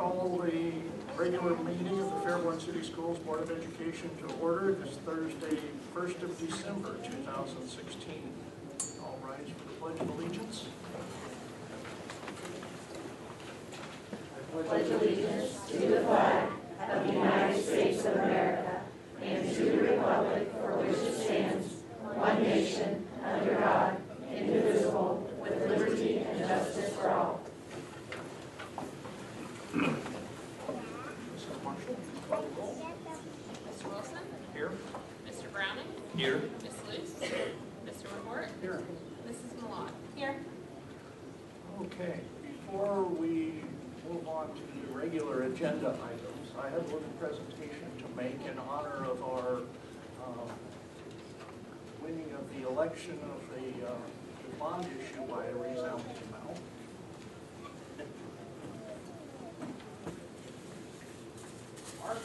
call the regular meeting of the Fairborn City Schools Board of Education to order this Thursday, 1st of December, 2016. All rise for the Pledge of Allegiance. I pledge allegiance to the flag of the United States of America and to the republic for which it stands, one nation, under God, indivisible, with liberty and justice for all. Mrs. Marshall, please call the roll. Mr. Wilson? Here. Mr. Browning? Here. Ms. Luce? Mr. McCourt? Here. Mrs. Malott? Here. Okay, before we move on to the regular agenda items, I have a little presentation to make in honor of our winning of the election of the bond issue by a resounding amount. Mark?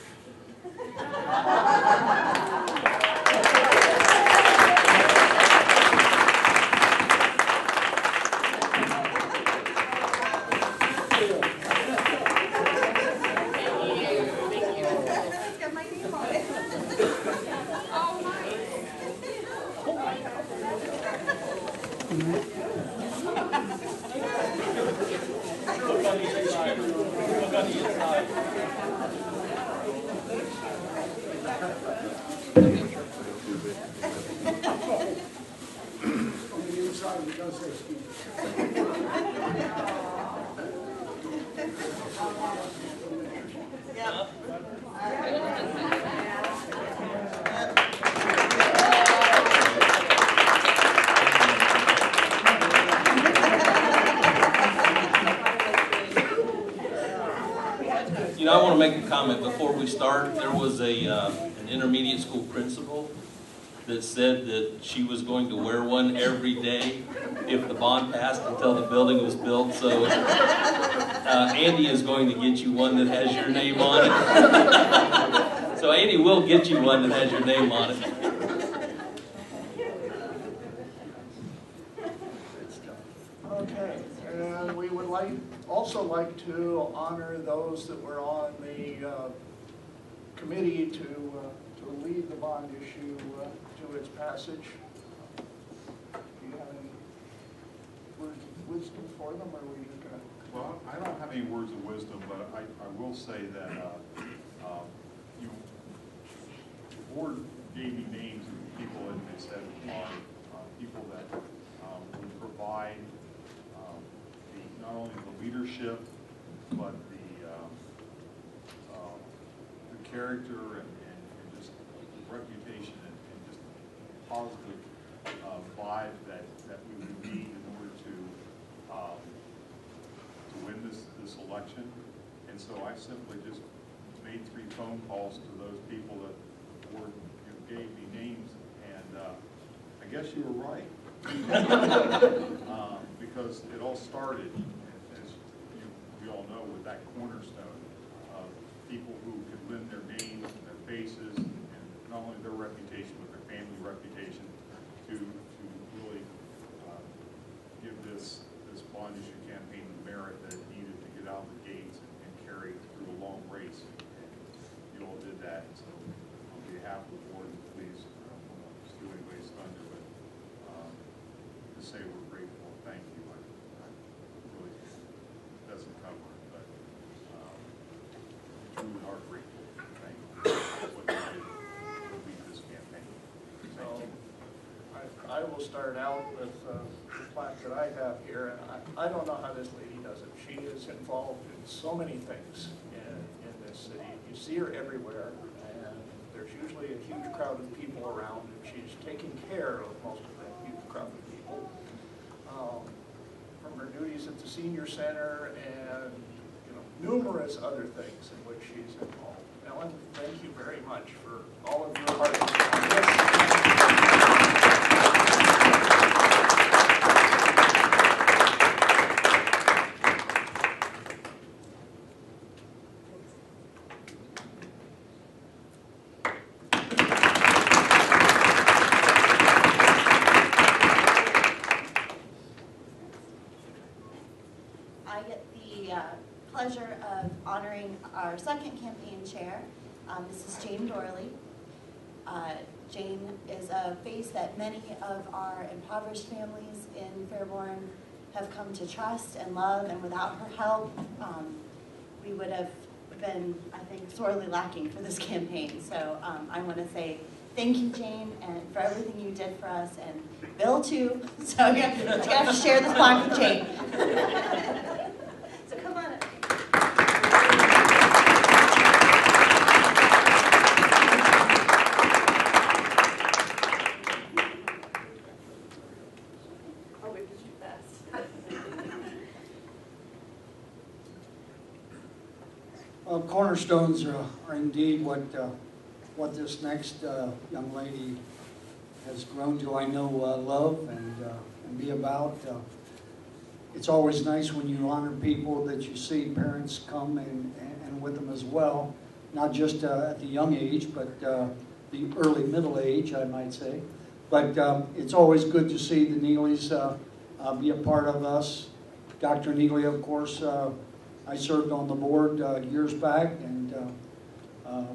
You know, I want to make a comment before we start. There was an intermediate school principal that said that she was going to wear one every day if the bond passed until the building was built. So Andy is going to get you one that has your name on it. So Andy will get you one that has your name on it. Okay, and we would also like to honor those that were on the committee to lead the bond issue to its passage. Do you have any words of wisdom for them, or were you just going to? Well, I don't have any words of wisdom, but I will say that the board gave me names of people, and they said are people that would provide not only the leadership, but the character and just reputation and just positive vibe that we would need in order to win this election. And so I simply just made 3 phone calls to those people that the board gave me names, and I guess you were right. Because it all started, as we all know, with that cornerstone of people who could lend their names and their faces, and not only their reputation, but their family reputation, to really give this bond issue campaign the merit that it needed to get out of the gates and carry through a long race. And you all did that. So on behalf of the board, please, I don't want to steal anybody's thunder, but to say we're grateful and thank you. I really doesn't cover it, but we truly are grateful. Thank you for what you did to lead this campaign. Thank you. I will start out with the plaque that I have here, and I don't know how this lady does it. She is involved in so many things in this city. You see her everywhere, and there's usually a huge crowd of people around, and she's taking care of most of that huge crowd of people. From her duties at the senior center and numerous other things in which she's involved. Ellen, thank you very much for all of your hard work on this. honoring our second campaign chair, Mrs. Jane Dorley. Jane is a face that many of our impoverished families in Fairborn have come to trust and love, and without her help, we would have been, I think, sorely lacking for this campaign. So I want to say thank you, Jane, and for everything you did for us, and Bill too. So you're going to have to share this plaque with Jane. So come on up. I'll wait for you fast. Well, cornerstones are indeed what this next young lady has grown to, I know, love and be about. It's always nice when you honor people that you see parents come and with them as well, not just at the young age, but the early middle age, I might say. But it's always good to see the Neelys be a part of us. Dr. Neely, of course, I served on the board years back, and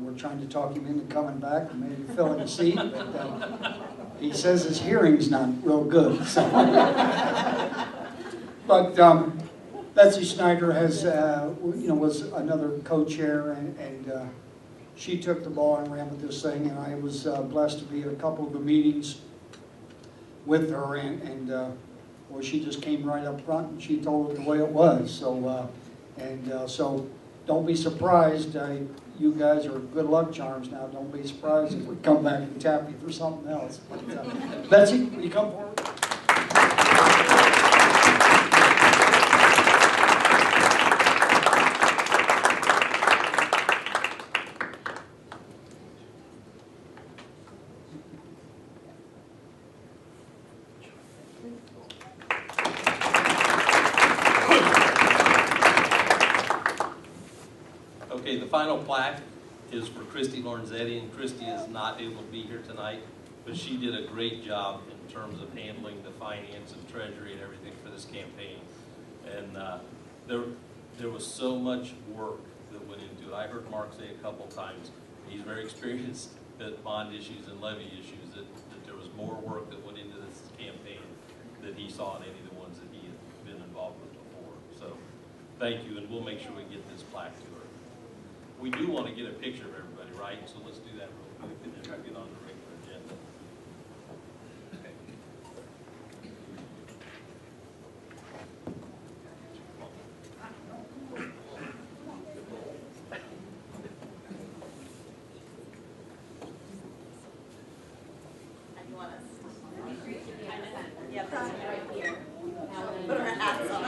we're trying to talk him into coming back and maybe filling a seat, but he says his hearing's not real good. So. But Betsy Snyder has, was another co-chair, and she took the ball and ran with this thing, and I was blessed to be at a couple of the meetings with her, and well, she just came right up front and she told it the way it was. So, so don't be surprised. You guys are good luck charms now. Don't be surprised if we come back and tap you for something else. But, Betsy, will you come forward? Okay, the final plaque is for Christy Lorenzetti, and Christy is not able to be here tonight, but she did a great job in terms of handling the finance and treasury and everything for this campaign. And there was so much work that went into it. I heard Mark say a couple times, he's very experienced at bond issues and levy issues, that there was more work that went into this campaign than he saw in any of the ones that he had been involved with before. So thank you, and we'll make sure we get this plaque to her. We do want to get a picture of everybody, right? So let's do that real quick, and then we'll get on the regular agenda. Okay. And you want us? Yeah, that's right here. Put our hats on.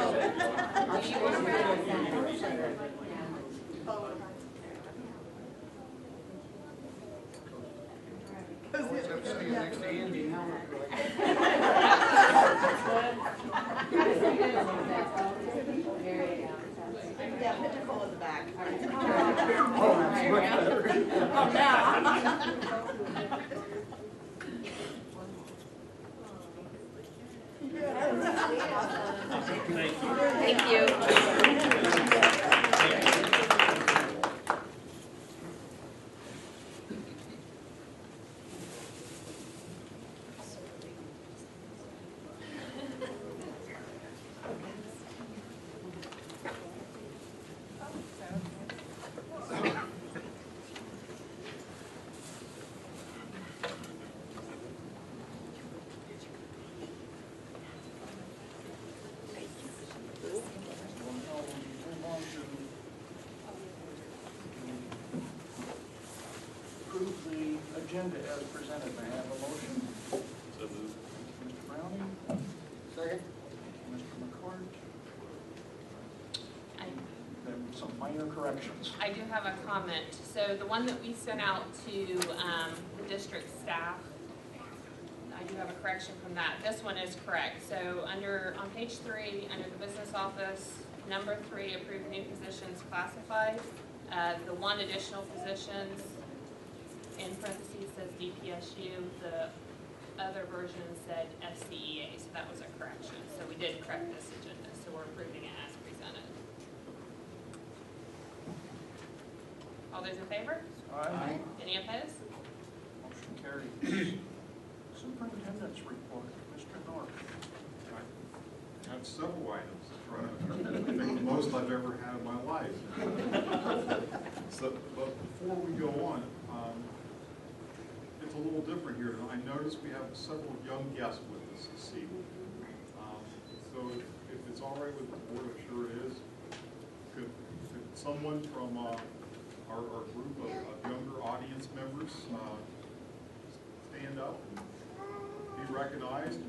Yeah, put Nicole in the back. Oh, that's much better. Oh, now. Thank you. Approve the agenda as presented. May I have a motion? So moved. Mr. Browning? Second. Mr. McCourt? I Then some minor corrections. I do have a comment. So the one that we sent out to the district staff, I do have a correction from that. This one is correct. So on page 3, under the business office, number 3, approved new positions classified. The one additional positions in parentheses says DPSU. The other version said FCEA, so that was a correction. So we did correct this agenda, so we're approving it as presented. All those in favor? Aye. Any opposed? Motion carries. Superintendent's report, Mr. North. I have several items. I think the most I've ever had in my life. But before we go on, it's a little different here. I noticed we have several young guests with us this evening. So if it's all right with the board, I'm sure it is, could someone from our group of younger audience members stand up and be recognized?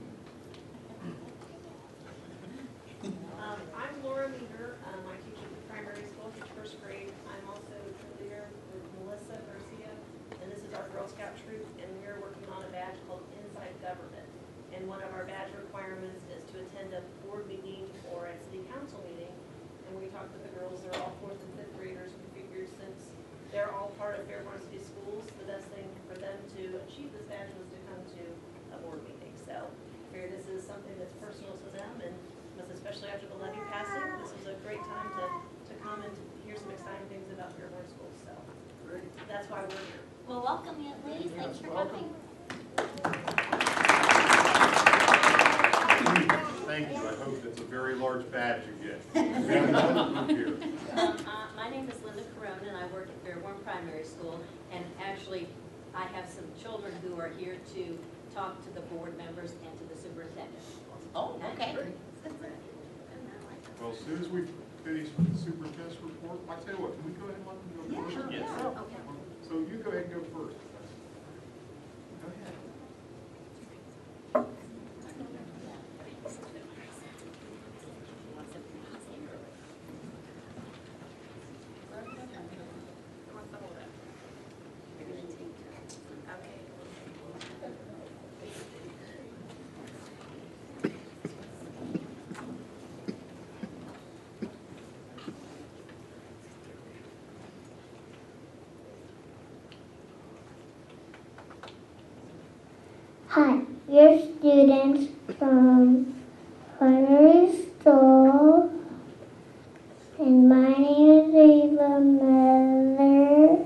I'm Laura Meager. I teach at the primary school, teach first grade. I'm also the leader with Melissa Garcia, and this is our Girl Scout troop, and we're working on a badge called Inside Government. And one of our badge requirements is to attend a board meeting or a city council meeting. And we talked with the girls, they're all 4th and 5th graders. We figured since they're all part of Fairborn City Schools, the best thing for them to achieve this badge was to come to a board meeting. So I figure this is something that's personal to them, and especially after the levy passing, this is a great time to come and hear some exciting things about Fairborn Schools. So that's why we're here. Well, welcome, young ladies. Thanks for coming. Thank you. I hope it's a very large badge you get. We have another group here. My name is Linda Carone, and I work at Fairborn Primary School. And actually, I have some children who are here to talk to the board members and to the superintendent. Oh, okay. Well, as soon as we finish with the superintendent's report, I tell you what, can we go ahead and let them go first? Sure. Yes. Yeah. Okay. So you go ahead and go first. Go ahead. Who wants to hold it? Okay. Hi, we're students from primary school, and my name is Ava Miller.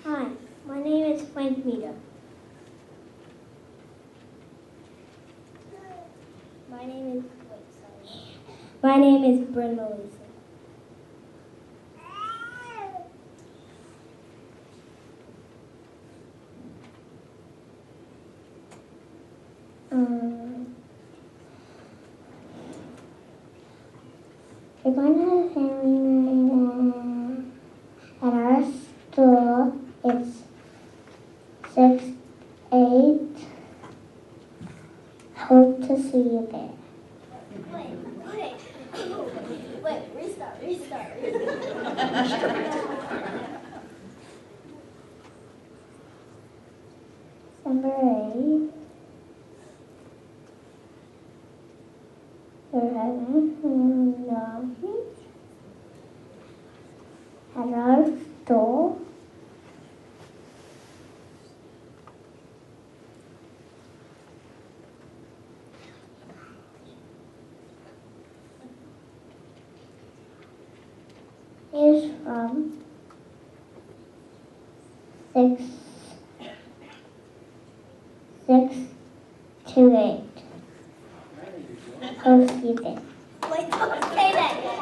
Hi, my name is Frank Mita. My name is Bryn Melissa. We're going to have a family night at our school. It's 6/8. Hope to see you there. Wait, restart. December 8th. We're having a night at our store. Is from 6 to 8. Hope you there. Wait, don't say that yet.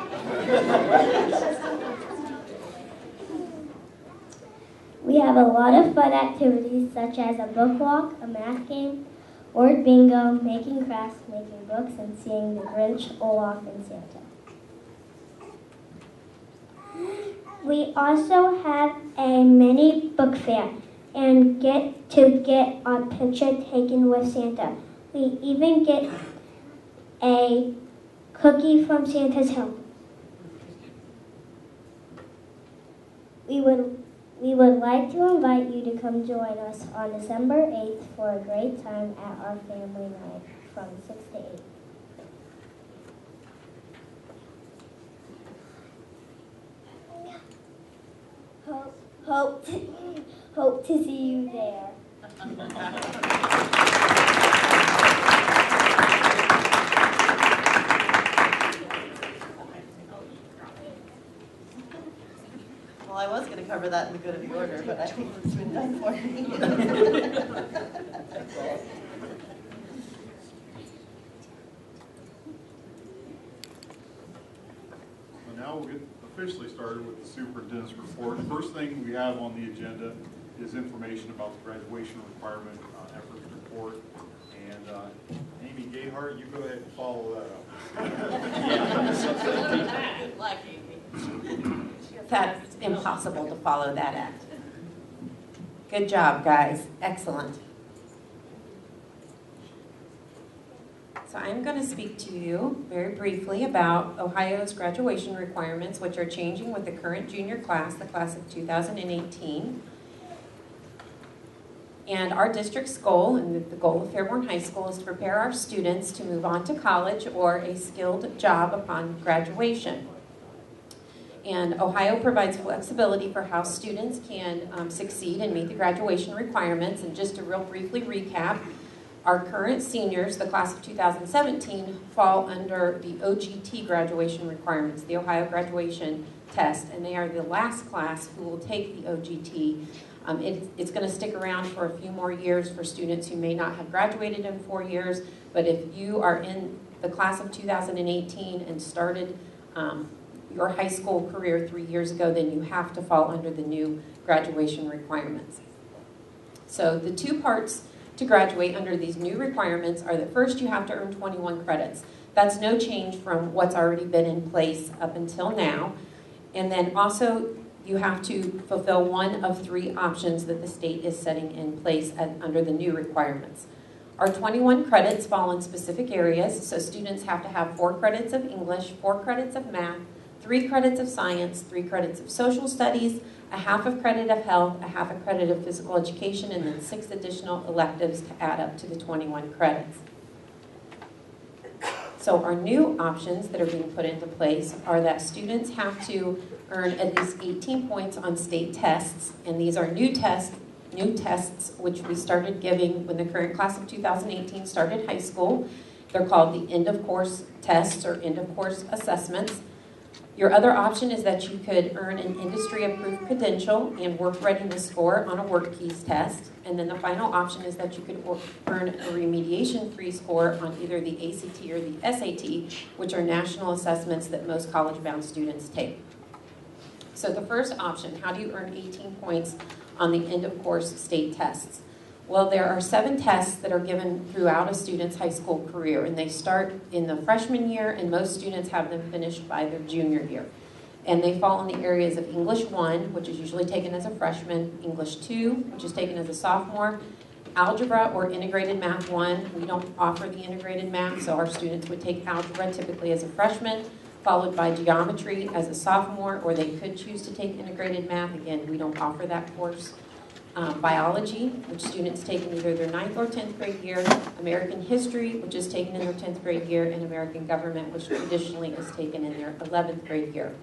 We have a lot of fun activities such as a book walk, a math game, word bingo, making crafts, making books, and seeing the Grinch, Olaf, and Santa. We also have a mini book fair and get our picture taken with Santa. We even get a cookie from Santa's home. We would like to invite you to come join us on December 8th for a great time at our family night from 6 to 8. Hope to see you there. Well, I was going to cover that in the good of the order, but I think it's been done for me. So now we'll get officially started with the superintendent's report. The first thing we have on the agenda is information about the graduation requirement efforts report. And Amy Gayhart, you go ahead and follow that up. Good luck, Amy. That's impossible to follow that act. Good job, guys. Excellent. So I'm going to speak to you very briefly about Ohio's graduation requirements, which are changing with the current junior class, the class of 2018. And our district's goal, and the goal of Fairborn High School, is to prepare our students to move on to college or a skilled job upon graduation. And Ohio provides flexibility for how students can succeed and meet the graduation requirements. And just to real briefly recap, our current seniors, the class of 2017, fall under the OGT graduation requirements, the Ohio graduation test, and they are the last class who will take the OGT. It's going to stick around for a few more years for students who may not have graduated in 4 years, but if you are in the class of 2018 and started your high school career 3 years ago, then you have to fall under the new graduation requirements. So the two parts to graduate under these new requirements are that first you have to earn 21 credits. That's no change from what's already been in place up until now. And then also you have to fulfill one of 3 options that the state is setting in place under the new requirements. Our 21 credits fall in specific areas, so students have to have 4 credits of English, 4 credits of math, 3 credits of science, 3 credits of social studies, a half a credit of health, a half a credit of physical education, and then 6 additional electives to add up to the 21 credits. So our new options that are being put into place are that students have to earn at least 18 points on state tests, and these are new tests which we started giving when the current class of 2018 started high school. They're called the end-of-course tests or end-of-course assessments. Your other option is that you could earn an industry-approved credential and work readiness score on a work keys test. And then the final option is that you could earn a remediation-free score on either the ACT or the SAT, which are national assessments that most college-bound students take. So the first option, how do you earn 18 points on the end-of-course state tests? Well, there are 7 tests that are given throughout a student's high school career, and they start in the freshman year, and most students have them finished by their junior year. And they fall in the areas of English 1, which is usually taken as a freshman, English 2, which is taken as a sophomore, Algebra or Integrated Math 1. We don't offer the integrated math, so our students would take algebra typically as a freshman, followed by geometry as a sophomore, or they could choose to take integrated math. Again, we don't offer that course. Biology, which students take in either their 9th or 10th grade year, American History, which is taken in their 10th grade year, and American Government, which traditionally is taken in their 11th grade year.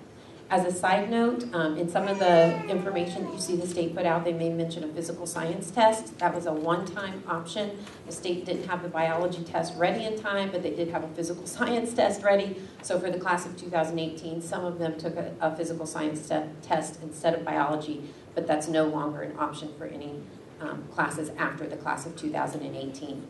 As a side note, in some of the information that you see the state put out, they may mention a physical science test. That was a one-time option. The state didn't have the biology test ready in time, but they did have a physical science test ready. So for the class of 2018, some of them took a physical science test instead of biology, but that's no longer an option for any classes after the class of 2018.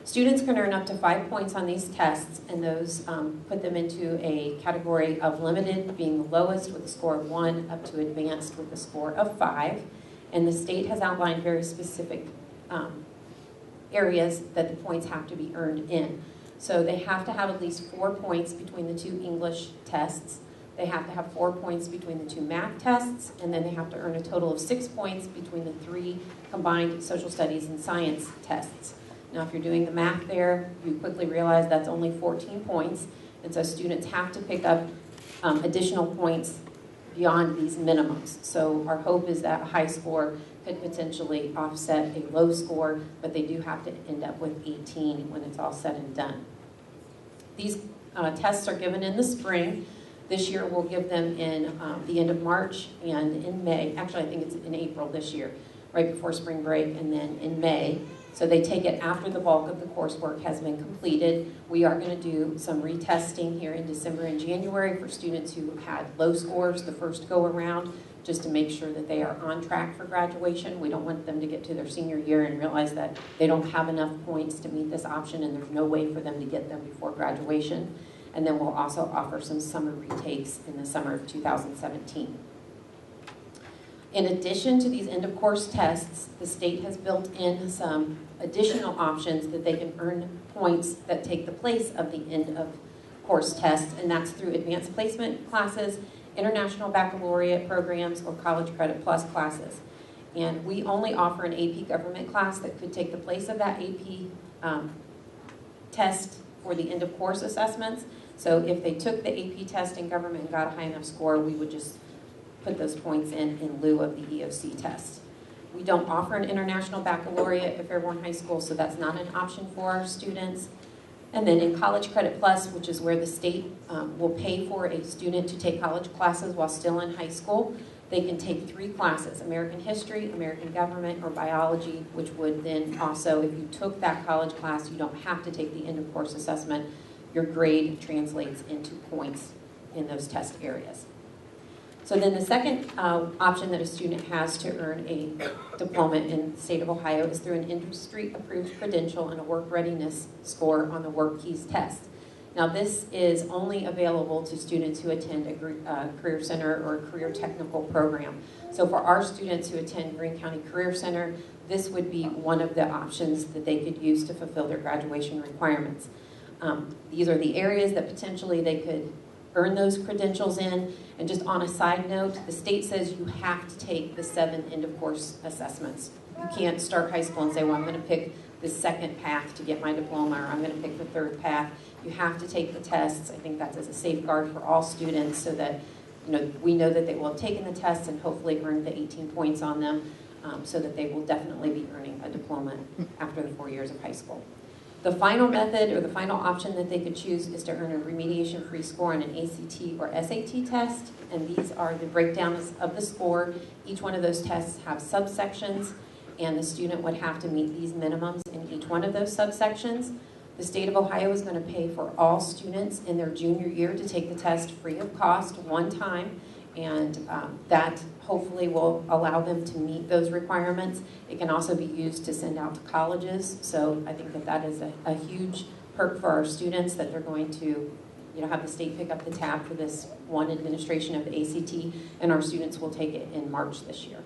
Students can earn up to 5 points on these tests, and those put them into a category of limited, being the lowest with a score of 1, up to advanced with a score of 5. And the state has outlined very specific areas that the points have to be earned in. So they have to have at least 4 points between the 2 English tests. They have to have 4 points between the 2 math tests, and then they have to earn a total of 6 points between the 3 combined social studies and science tests. Now, if you're doing the math there, you quickly realize that's only 14 points, and so students have to pick up additional points beyond these minimums. So our hope is that a high score could potentially offset a low score, but they do have to end up with 18 when it's all said and done. These tests are given in the spring. This year, we'll give them in the end of March and in May. Actually, I think it's in April this year, right before spring break, and then in May. So they take it after the bulk of the coursework has been completed. We are going to do some retesting here in December and January for students who had low scores the first go around, just to make sure that they are on track for graduation. We don't want them to get to their senior year and realize that they don't have enough points to meet this option and there's no way for them to get them before graduation. And then we'll also offer some summer retakes in the summer of 2017. In addition to these end-of-course tests, the state has built in some additional options that they can earn points that take the place of the end-of-course tests, and that's through advanced placement classes, international baccalaureate programs, or college credit plus classes. And we only offer an AP government class that could take the place of that AP test for the end-of-course assessments. So if they took the AP test in government and got a high enough score, we would just put those points in lieu of the EOC test. We don't offer an international baccalaureate at Fairborn High School, so that's not an option for our students. And then in College Credit Plus, which is where the state will pay for a student to take college classes while still in high school, they can take 3 classes: American History, American Government, or Biology, which would then also, if you took that college class, you don't have to take the end-of-course assessment. Your grade translates into points in those test areas. So then the second option that a student has to earn a diploma in the state of Ohio is through an industry-approved credential and a work readiness score on the Work Keys test. Now this is only available to students who attend a Career Center or a career technical program. So for our students who attend Greene County Career Center, this would be one of the options that they could use to fulfill their graduation requirements. These are the areas that potentially they could earn those credentials in. And just on a side note, the state says you have to take the 7 end-of-course assessments. You can't start high school and say, well, I'm going to pick the second path to get my diploma, or I'm going to pick the third path. You have to take the tests. I think that's as a safeguard for all students so that we know that they will have taken the tests and hopefully earned the 18 points on them so that they will definitely be earning a diploma after the 4 years of high school. The final method, or the final option that they could choose, is to earn a remediation-free score on an ACT or SAT test, and these are the breakdowns of the score. Each one of those tests have subsections, and the student would have to meet these minimums in each one of those subsections. The state of Ohio is going to pay for all students in their junior year to take the test free of cost one time, and that hopefully will allow them to meet those requirements. It can also be used to send out to colleges, so I think that that is a huge perk for our students, that they're going to have the state pick up the tab for this one administration of the ACT, and our students will take it in March this year.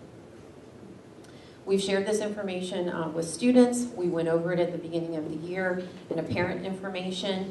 We've shared this information with students. We went over it at the beginning of the year in a parent informational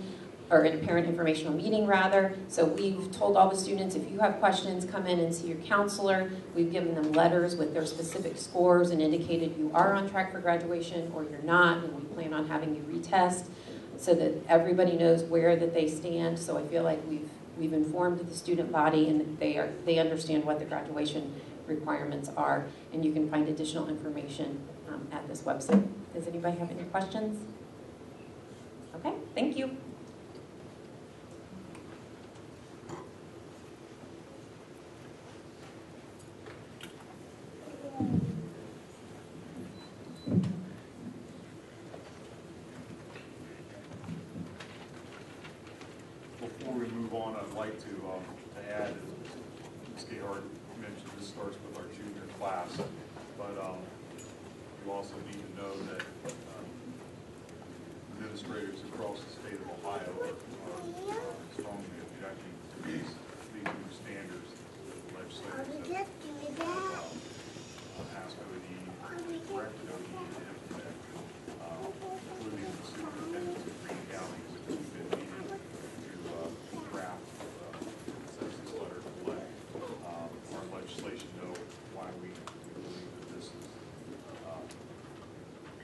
meeting rather. So we've told all the students, if you have questions, come in and see your counselor. We've given them letters with their specific scores and indicated you are on track for graduation or you're not, and we plan on having you retest so that everybody knows where that they stand. So I feel like we've informed the student body and they understand what the graduation requirements are, and you can find additional information at this website. Does anybody have any questions? Okay, thank you. Before we move on, I'd like to add, as Ms. Gayhart mentioned, this starts with our junior class, but you also need to know that administrators across the state of Ohio are strongly objecting to these new standards that the legislators have asked ODE, directed ODE to implement, including the superintendents of Greene County, which we've been meeting to draft consensus letter to let our legislation know why we believe that this is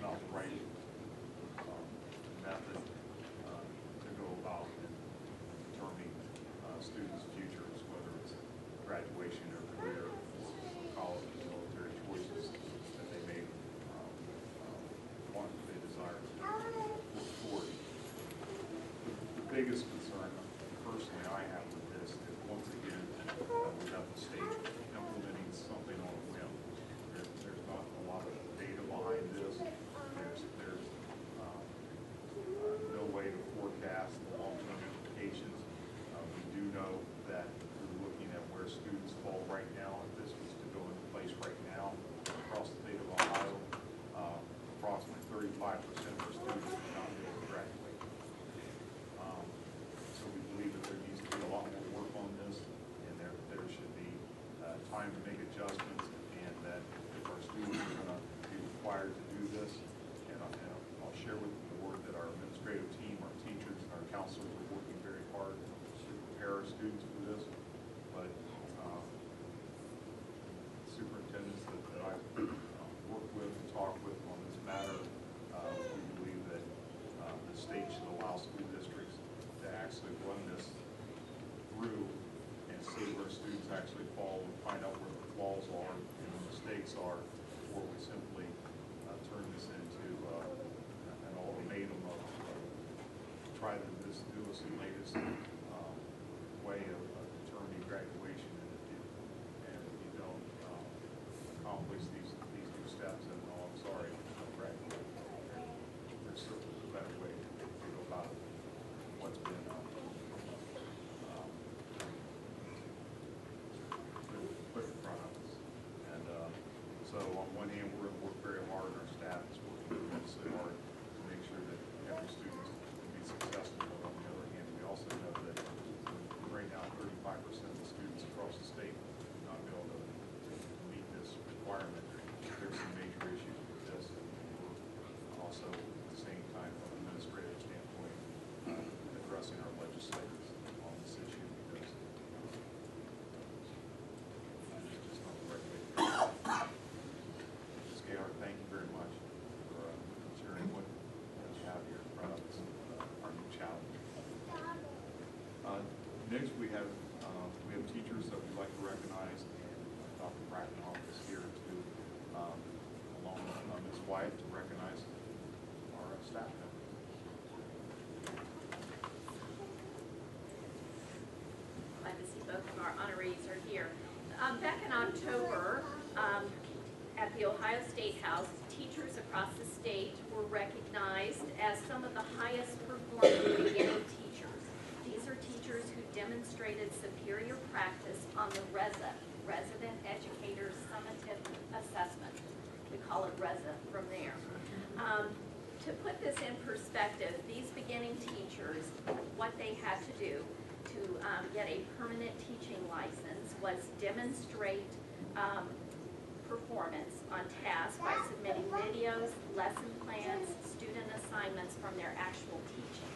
not the right method to go about determining students' futures, whether it's graduation or career or college or military choices that they may want, they desire to look forward. The biggest concern personally I have with this is once desire to do this. And I'll share with the board that our administrative team, our teachers, and our counselors are working very hard to prepare our students for this. But superintendents that I've worked with and talked with on this matter, we believe that the state should allow school districts to actually run this through and see where students actually fall and find out where the flaws are and the mistakes are, before we simply turn this into an ultimatum of try this newest and latest way of determining graduation. And if you don't accomplish these two steps, then I'm sorry, you don't graduate. There's certainly a better way to go about what's been put in front of us. And so on one hand, we're going to work very hard, our staff is working tremendously hard to make sure that every student can be successful. But on the other hand, we also know that right now 35% of the students across the state will not be able to meet this requirement. There's some major issues with this, and we're also at the same time, from an administrative standpoint, addressing our legislators on this issue, because it's just not the right way to go. Ms. Gaillard, thank you very much for sharing what you have here in front of us, our new challenge. Next, we have teachers that we'd like to recognize, and Dr. Brackenoff is here to, along with Ms. White, to recognize our staff members. Glad to see both of our honorees are here. Back in October, at the Ohio State House, teachers across the state were recognized as some of the highest performing beginning teachers. These are teachers who demonstrated superior practice on the RESA, Resident Educator Summative Assessment. We call it RESA from there. To put this in perspective, these beginning teachers, what they had to do to get a permanent teaching license was demonstrate performance on tasks by submitting videos, lesson plans, student assignments from their actual teaching.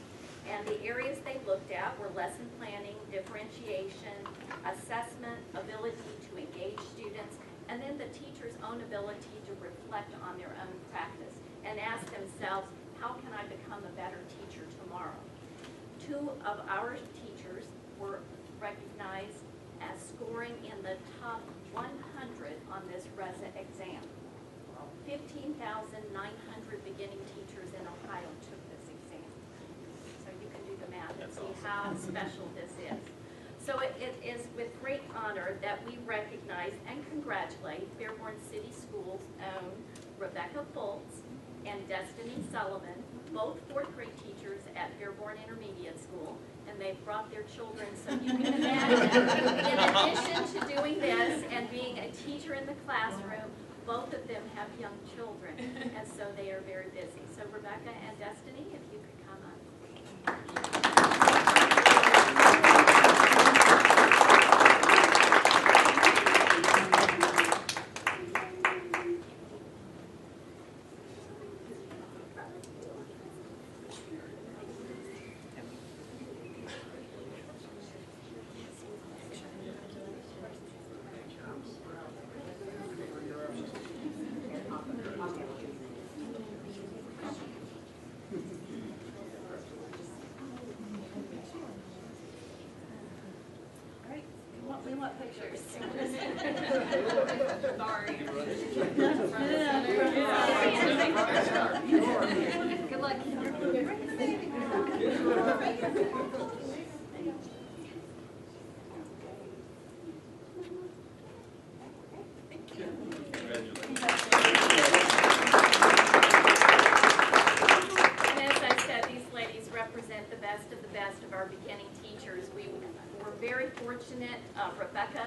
And the areas they looked at were lesson planning, differentiation, assessment, ability to engage students, and then the teacher's own ability to reflect on their own practice and ask themselves, how can I become a better teacher tomorrow? 2 of our teachers were recognized as scoring in the top 100 on this RESA exam. 15,900 beginning teachers in Ohio took this exam. So you can do the math and see how special this is. So it is with great honor that we recognize and congratulate Fairborn City Schools' own Rebecca Fultz and Destiny Sullivan, both 4th grade teachers at Fairborn Intermediate School, and they've brought their children, so you can imagine, in addition to doing this and being a teacher in the classroom, both of them have young children, and so they are very busy. So Rebecca and Destiny, if you could come up. We want pictures. Sorry. Good luck. Our beginning teachers. We were very fortunate. Rebecca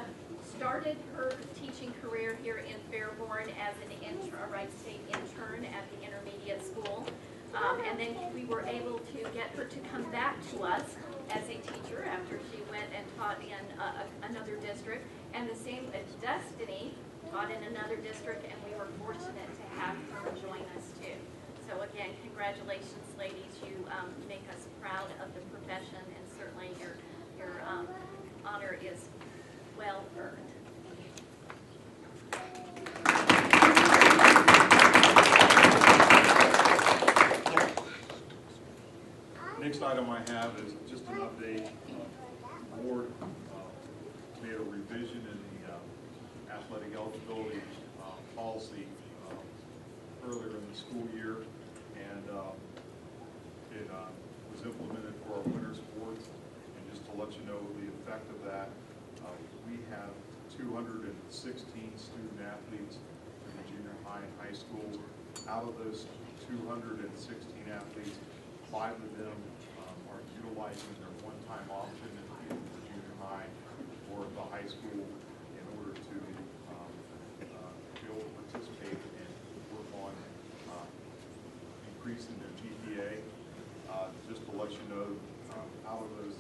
started her teaching career here in Fairborn as an intern, a Wright State intern at the intermediate school. And then we were able to get her to come back to us as a teacher after she went and taught in another district. And the same as Destiny taught in another district, and we were fortunate to have her join us too. So again, congratulations, ladies. You make us proud of the profession, and certainly your honor is well earned. Next item I have is just an update. The board made a revision in the athletic eligibility policy earlier in the school year, and it was implemented for our winter sports. And just to let you know the effect of that, we have 216 student athletes in the junior high and high school. Out of those 216 athletes, 5 of them are utilizing their one-time option in the junior high or the high school in order to be able to participate and work on increasing their GPA. Just to let you know, out of those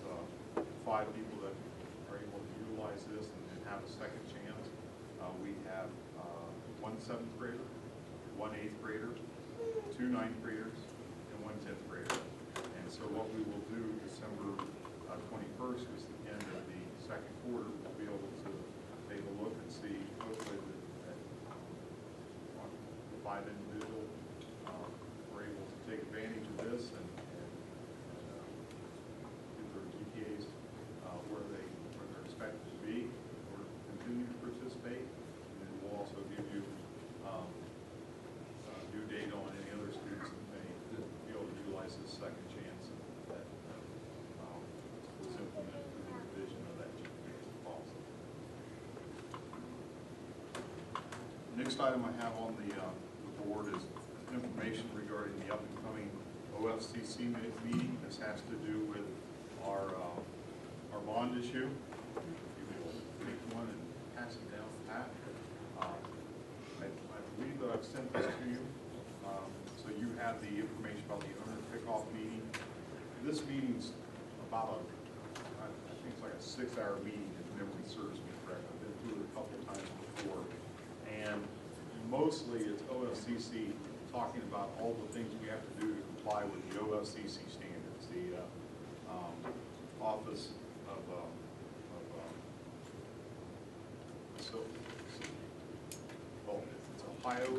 5 people that are able to utilize this and have a second chance, we have 1 7th grader, 1 8th grader, 2 9th graders, and 1 10th grader. And so what we will do December 21st is the end of the second quarter. We'll be able to take a look and see hopefully that the 5 individuals were able to take advantage of this and get their GPAs where they're expected to be, or continue to participate. And then we'll also give you due date on any other students that may be able to utilize this second chance that was implemented through the revision of that GPA policy. Next item I have on the board is information regarding the up-and-coming OFCC meeting. This has to do with our bond issue. You will take one and pass it down to Pat. I believe that I've sent this to you. So you have the information about the owner kickoff meeting. This meeting's about I think it's like a 6-hour meeting if memory serves me correct. I've been through it a couple times before. And mostly it's OFCC talking about all the things we have to do to comply with the OFCC standards. The Office of it's Ohio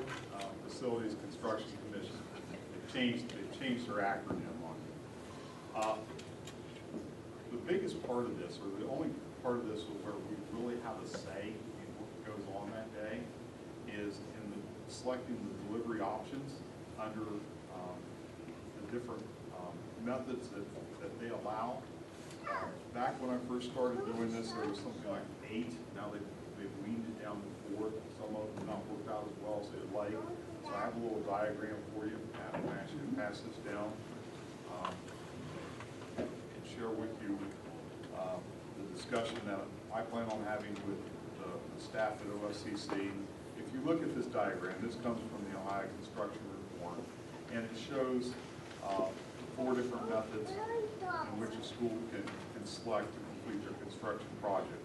Facilities Construction Commission. They've changed their acronym on it. The biggest part of this, or the only part of this where we really have a say in what goes on that day, is in selecting the delivery options under the different methods that they allow. Back when I first started doing this, there was something like 8. Now they've weaned it down to 4. Some of them not worked out as well as they'd like. So I have a little diagram for you. I'm actually going to pass this down and share with you the discussion that I plan on having with the staff at OFCC. If you look at this diagram, this comes from the Ohio Construction Report, and it shows 4 different methods in which a school can select to complete their construction project.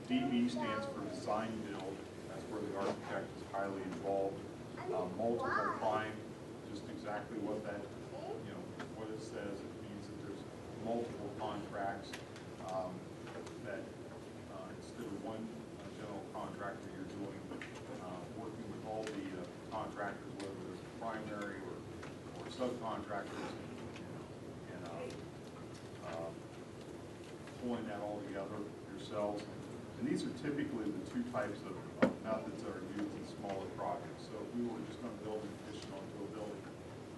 DB stands for design build. That's where the architect is highly involved. Multiple prime, just exactly what that, what it says. It means that there's multiple contracts that instead of one general contractor, you're doing working with all the contractors, whether it's primary or subcontractors, and pulling that all together yourselves. And these are typically the 2 types of methods that are used in smaller projects. So if we were just going to build an addition onto a building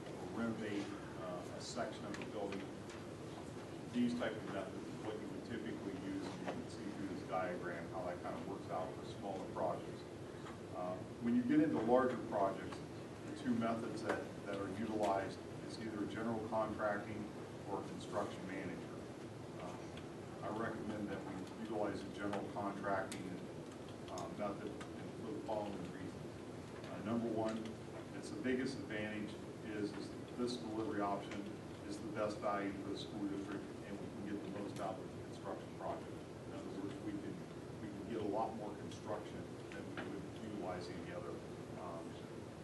or renovate a section of a building, these type of methods is what you would typically use. And you can see through this diagram how that kind of works out for smaller projects. When you get into larger projects, the 2 methods that are utilized is either general contracting or construction manager. I recommend that we utilize a general contracting method for the following reasons. Number one, it's the biggest advantage is this delivery option is the best value for the school district, and we can get the most out of the construction project. In other words, we can get a lot more construction than we would utilize any other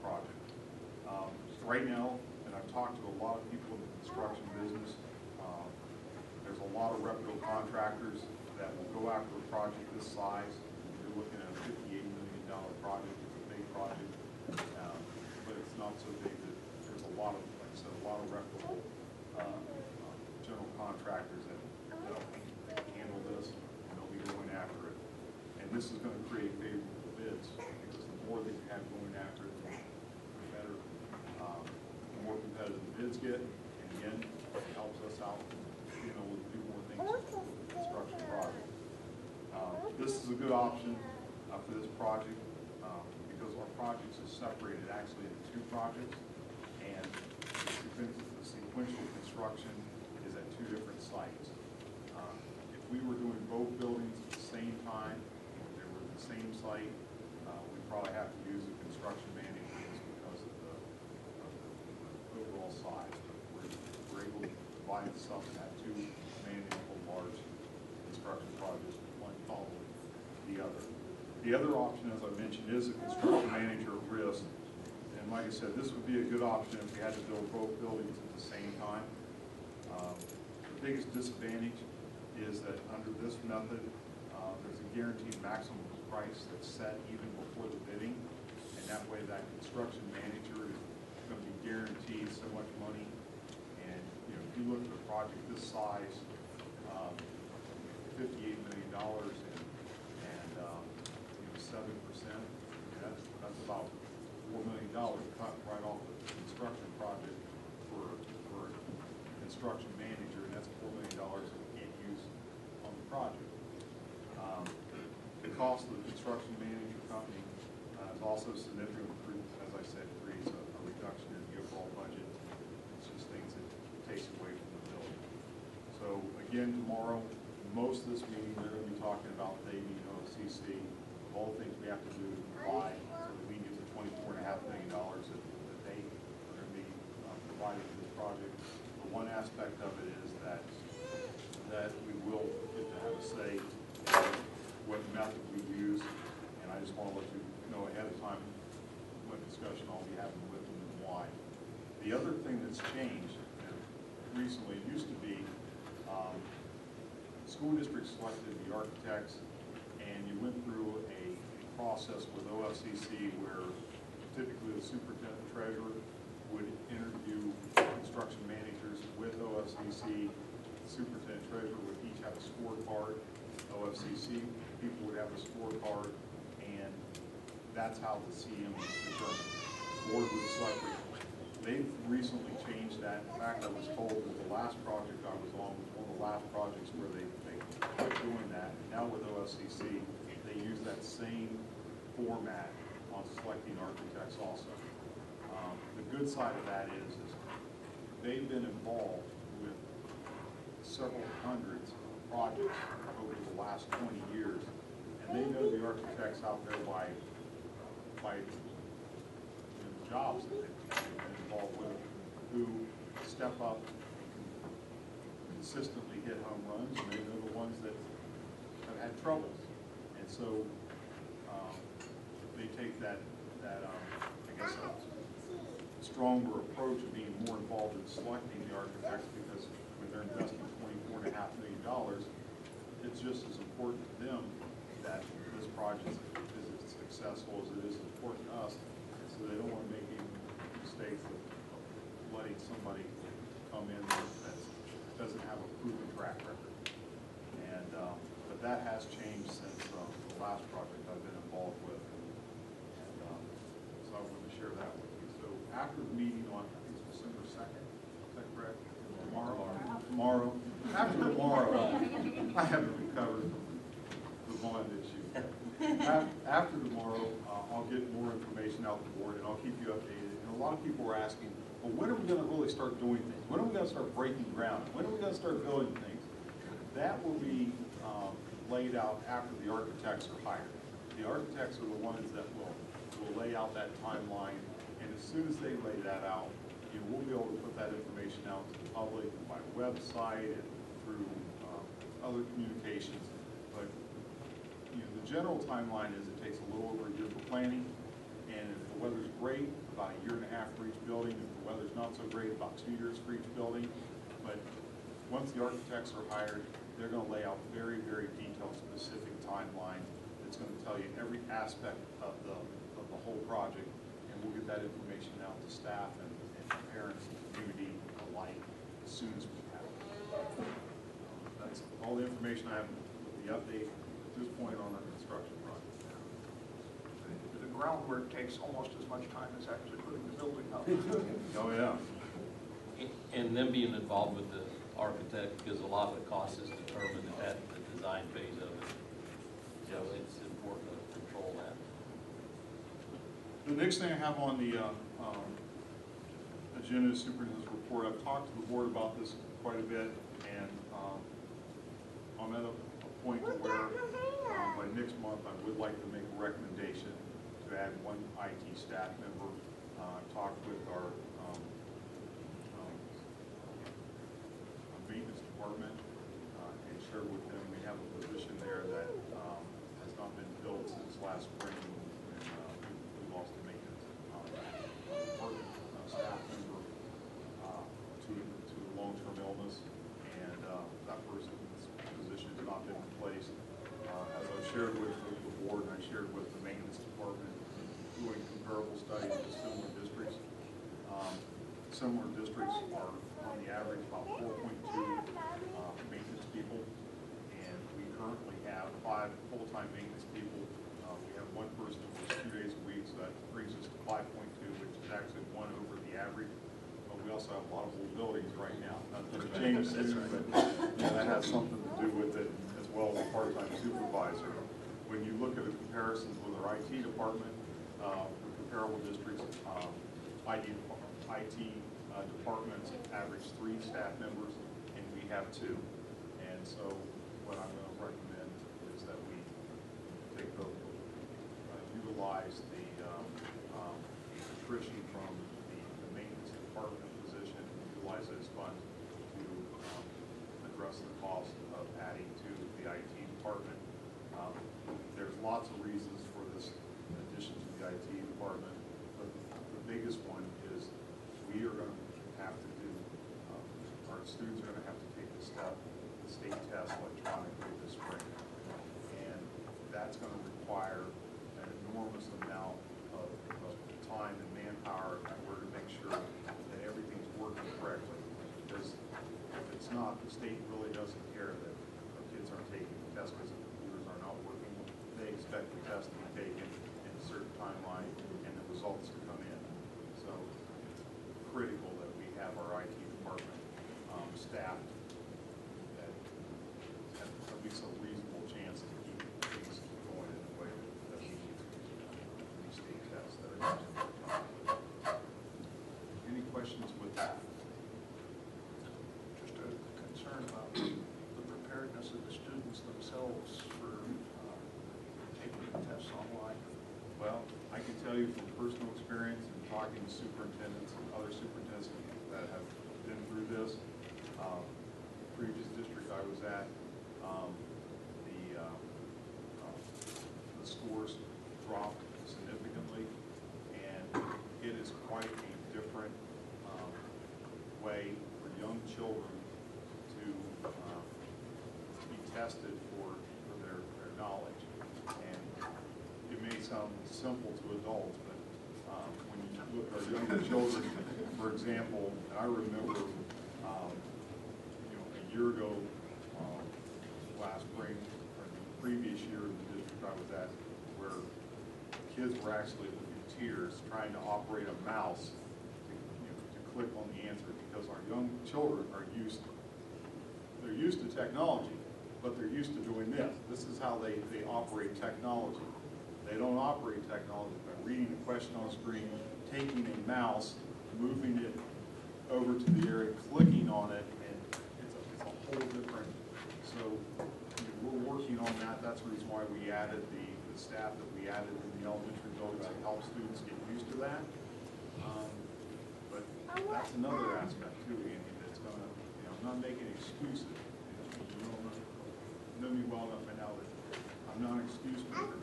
project. Right now, and I've talked to a lot of people in the construction business, there's a lot of reputable contractors that will go after a project this size. You're looking at a $58 million project. It's a big project, but it's not so big that there's a lot of, like I said, a lot of reputable general contractors that handle this, and they'll be going after it. And this is going to create favorable bids, because the more that you have going after it, the better, the more competitive the bids get. And again, it helps us out, you know, with do more things with the construction project. This is a good option for this project, because our projects are separated actually into two projects, and the sequential construction is at two different sites. If we were doing both buildings at the same time, or they were the same site, we'd probably have to use a construction manager just because of the overall size. But we're able to divide this up and have two manageable large construction projects, one following the other. The other option, as I mentioned, is a construction manager at risk. And like I said, this would be a good option if we had to build both buildings at the same time. The biggest disadvantage is that under this method, there's a guaranteed maximum price that's set even before the bidding. And that way that construction manager is going to be guaranteed so much money. And you know, if you look at a project this size, $58 million and 7%, that's about $4 million cut right off the construction project for a construction manager, and that's $4 million that we can't use on the project. The cost of the construction manager company is also significant, as I said, creates a reduction in the overall budget. It's just things that takes away from the building. So again, tomorrow, most of this meeting, they're going to be talking about the OCC, all the things we have to do to comply so that we can get the $24.5 million that they are going to be providing for this project. But one aspect of it is that we will get to have a say in what method we use, and I just want to let you know ahead of time what discussion I'll be having with them and why. The other thing that's changed recently, it used to be school districts selected the architects, and you went through a process with OFCC where typically the superintendent treasurer would interview construction managers with OFCC. The superintendent treasurer would each have a scorecard. OFCC people would have a scorecard, and that's how the CM was determined. The board would select it. They've recently changed that. In fact, I was told that the last project I was on was one of the last projects where they quit doing that. And now with OFCC, they use that same format on selecting architects also. The good side of that is they've been involved with several hundreds of projects over the last 20 years, and they know the architects out there by the jobs that they've been involved with, who step up and consistently hit home runs, and they know the ones that have had troubles. And so they take that I guess, a stronger approach of being more involved in selecting the architects, because when they're investing $24.5 million, it's just as important to them that this project is as successful as it is important to us. And so they don't want to make any mistakes of letting somebody come in that doesn't have a proven track record. And but that has changed since the last project I've been involved with. And so I wanted to share that with you. So after the meeting on, I think it's December 2nd, is that correct? Tomorrow. After tomorrow, I haven't recovered from the bond issue. After tomorrow, I'll get more information out the board, and I'll keep you updated. And a lot of people are asking, well, when are we going to really start doing things? When are we going to start breaking ground? When are we going to start building things? That will be laid out after the architects are hired. The architects are the ones that will lay out that timeline, and as soon as they lay that out, we'll be able to put that information out to the public by website and through other communications. But the general timeline is it takes a little over a year for planning, and if the weather's great, about a year and a half for each building. If the weather's not so great, about 2 years for each building. But once the architects are hired, they're going to lay out very, very detailed, specific timeline that's going to tell you every aspect of the whole project, and we'll get that information out to staff and parents and community alike as soon as we have it. That's all the information I have with the update at this point on our construction project. The groundwork takes almost as much time as actually putting the building up. Oh, yeah. And them being involved with the architect, because a lot of the cost is determined at the design phase of it. So it's important to control that. The next thing I have on the agenda is superintendent's report. I've talked to the board about this quite a bit, and I'm at a point where by next month I would like to make a recommendation to add one IT staff member. I've talked with our maintenance department and shared with them we have a position there that has not been filled since last spring when we lost the maintenance department staff member to long-term illness, and that person's position has not been replaced. As I've shared with the board and I shared with the maintenance department, doing comparable studies with similar districts. Similar districts are on the average about 4.2 maintenance people, and we currently have 5 full-time maintenance people. We have one person who works 2 days a week, so that brings us to 5.2, which is actually 1 over the average. But we also have a lot of old buildings right now. Nothing's changed soon, but that has something to do with it, as well as a part-time supervisor. When you look at the comparisons with our IT department, with comparable districts, IT departments average 3 staff members, and we have 2. And so what I'm going to recommend is that we take the, utilize the attrition from the maintenance department position, utilize those funds to address the cost of adding to the IT department. There's lots of reasons for this addition to the IT department, but the biggest one is we are going to have to do, our students are going to have to take the state test electronically this spring. And that's going to require an enormous amount of time and manpower in order to make sure that everything's working correctly. Because if it's not, the state really doesn't care that our kids aren't taking the test because the computers are not working. They expect the test to be taken in a certain timeline and the results to come in. So it's critical that we have our IT department staffed that have at least a reasonable chance to keep things going in the way that we need these state tests that are used. Any questions with that? Just a concern about the preparedness of the students themselves for taking the tests online. Well, I can tell you from personal experience and talking to superintendents and other superintendents that have been through this, previous district I was at, the scores dropped significantly, and it is quite a different way for young children to be tested for their knowledge. And it may sound simple to adults, but when you look at our younger children, for example, and I remember a year ago, last spring, or the previous year in the district I was at, where kids were actually in tears trying to operate a mouse to click on the answer, because our young children are they're used to technology, but they're used to doing this. This is how they operate technology. They don't operate technology by reading the question on the screen, taking a mouse, moving it over to the area, clicking on it, and it's a whole different. So we're working on that. That's the reason why we added the staff that we added in the elementary buildings to help students get used to that. But that's another aspect too, Andy, that's going to, I'm not making excuses. You know me well enough by now that I'm not an excuse maker.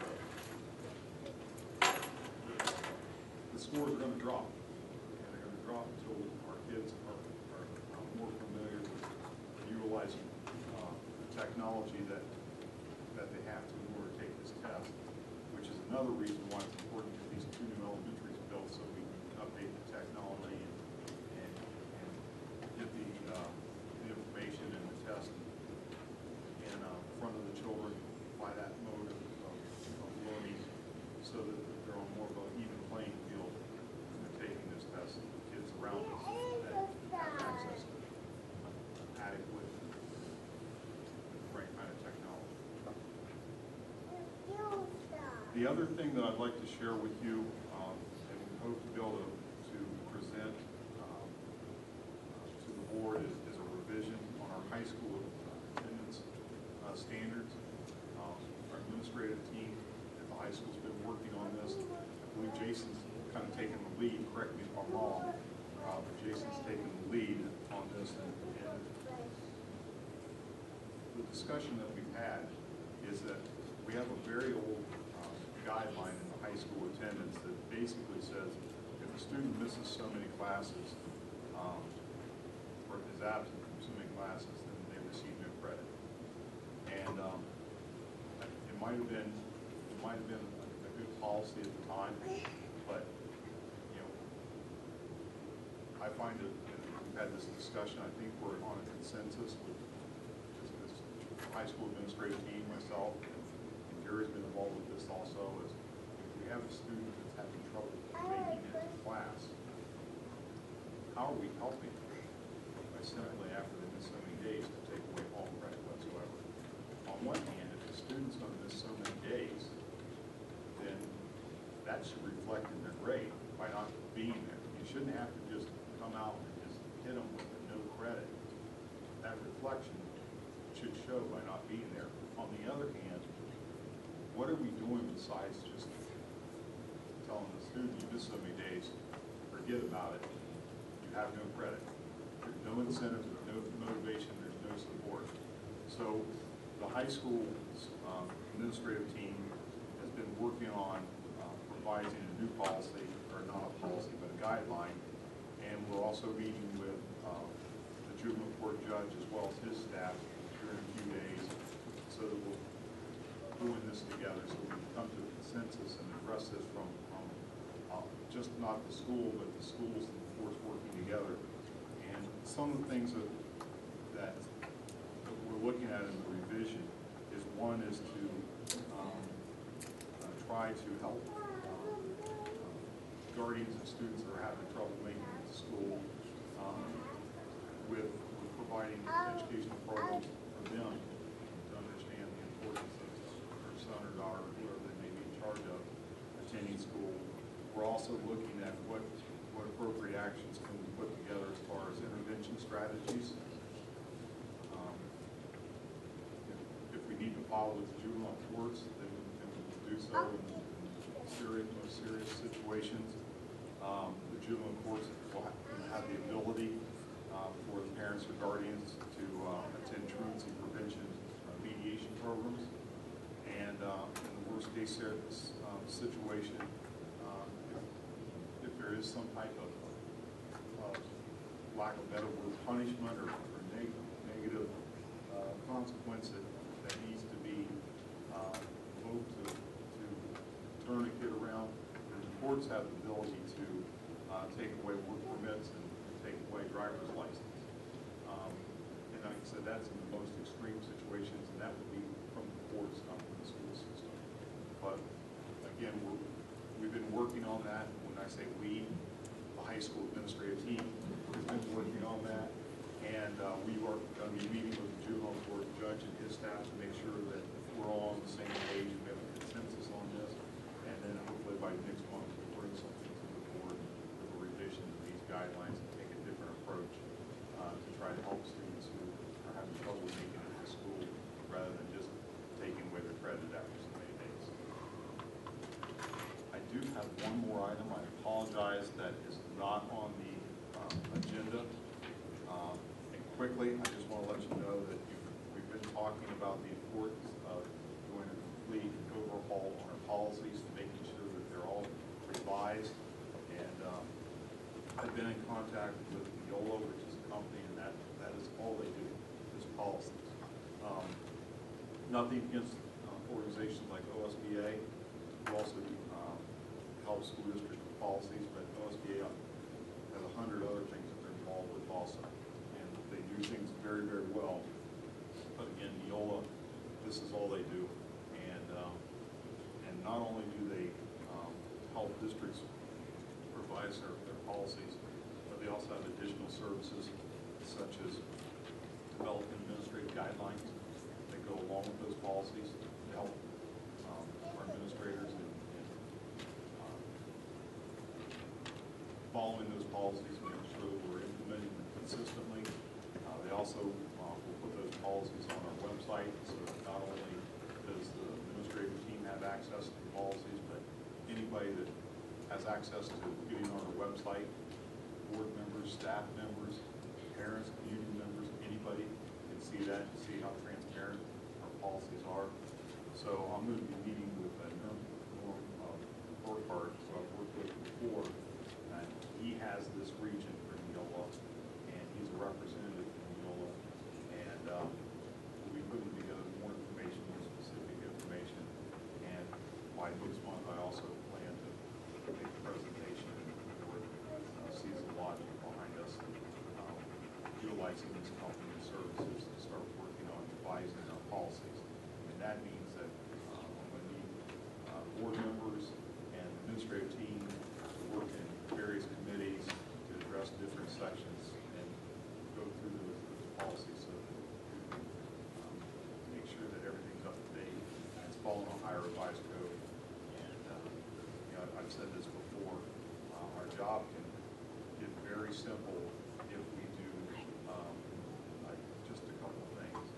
The scores are going to drop. And they're going to drop until our kids are more familiar with utilizing the technology that they have to in order to take this test, which is another reason why it's important to get these 2 new elementaries built so we can update the technology and get the information and the test in front of the children by that mode of learning, so that they're on more of an even playing field when they're taking this test. The kids around us that have access to adequate, right kind of technology. The other thing that I'd like to share with you, and we hope to be able to present to the board, is a revision on our high school attendance standards. Our administrative team at the high school's been working on this. I believe Jason's kind of taken the lead, correct me if I'm wrong, but Jason's taken the lead on this, and the discussion that we've had is that we have a very old guideline in the high school attendance that basically says if a student misses so many classes, or is absent from so many classes, then they receive no credit. And it might have been a good policy at the time, but you know, I find that we've had this discussion. I think we're on a consensus with this high school administrative team, myself, and Gary's been involved with this also. Is if we have a student that's having trouble making it to class, how are we helping by simply after they miss so many days to take away all credit whatsoever? On one hand, if the student's going to miss so many days, then that should reflect in their grade by not being there. You shouldn't have to just come out and just hit them with a no credit. That reflection should show by not being there. On the other hand, what are we doing besides just telling the student, you missed so many days, forget about it, you have no credit. There's no incentive, there's no motivation, there's no support. So the high school's administrative team has been working on revising a new policy, or not a policy, but a guideline, and we're also meeting with the juvenile court judge as well as his staff here in a few days, so that we'll doing this together so we can come to a consensus and address this from just not the school, but the schools and the courts working together. And some of the things that we're looking at in the revision is, one is to try to help guardians of students that are having trouble making it to school with providing educational programs for them to understand the importance of their son or daughter, or whoever they may be in charge of, attending school. We're also looking at what appropriate actions can we put together as far as intervention strategies. If we need to follow with the juvenile courts, then we will do so in most serious situations. The juvenile courts will have the ability for the parents or guardians to attend truancy prevention mediation programs. And in the worst case situation, if there is some type of lack of better word, punishment or negative consequence that needs to be moved to turn a kid around, and the courts have the ability to take away work permits and take away driver's license. And like I said, that's in the most extreme situations, and that would be from the courts, not from the school system. But again, we've been working on that. When I say we, the high school administrative team has been working on that, and we are going to be meeting with the juvenile court judge and his staff to make sure that we're all on the same page and we have a consensus on this. And then hopefully by next month we'll bring something to the board with a revision of these guidelines and take a different approach to try to help students who are having trouble making it to school, rather than just taking away their credit after so many days. I do have one more item. I apologize that is not on the agenda. And quickly, I just want to let you know that we've been talking about the importance of doing a complete overhaul on our policies, making sure that they're all revised and I've been in contact with Neola, which is a company, and that is all they do, is policies. Nothing against organizations like OSBA, who also help school districts with policies, but OSBA has 100 other things that they're involved with also. And they do things very, very well. But again, Neola, this is all they do. And not only do they help districts revise their policies, but they also have additional services such as developing administrative guidelines that go along with those policies to help our administrators in following those policies and making sure that we're implementing them consistently. They also will put those policies on our website, so that not only does the administrative team have access to the policies, but anybody that has access to getting on our website, board members, staff members, parents, community members, anybody can see that and see how transparent our policies are. So I'm going to be meeting with Norm Burkhardt, who I've worked with before, and he has this region for Neola, and he's a representative from Neola, and we'll be putting together more information, more specific information, and by next month I also plan to make a presentation and the board sees the logic behind us utilizing this company and services to start working on revising our policies. And that means that when we board members and administrative team work in various committees to address different sections and go through those policies so that we can make sure that everything's up to date and it's following a higher revised code. And I've said this before, our job can get very simple if we do just a couple of things,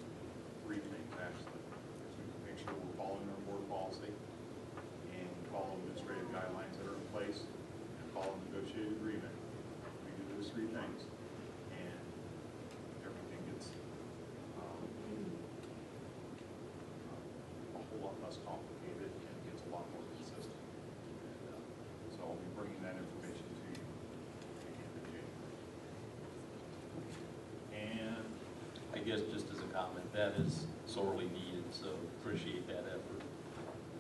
3 things actually. We can make sure we're following our board policy and follow administrative guidelines that are in place and follow negotiated agreement. We do those 3 things and everything gets a whole lot less complicated and gets a lot more consistent. And, so I'll be bringing that information to you at the end of January. And I guess just as a comment, that is sorely needed, so appreciate that effort.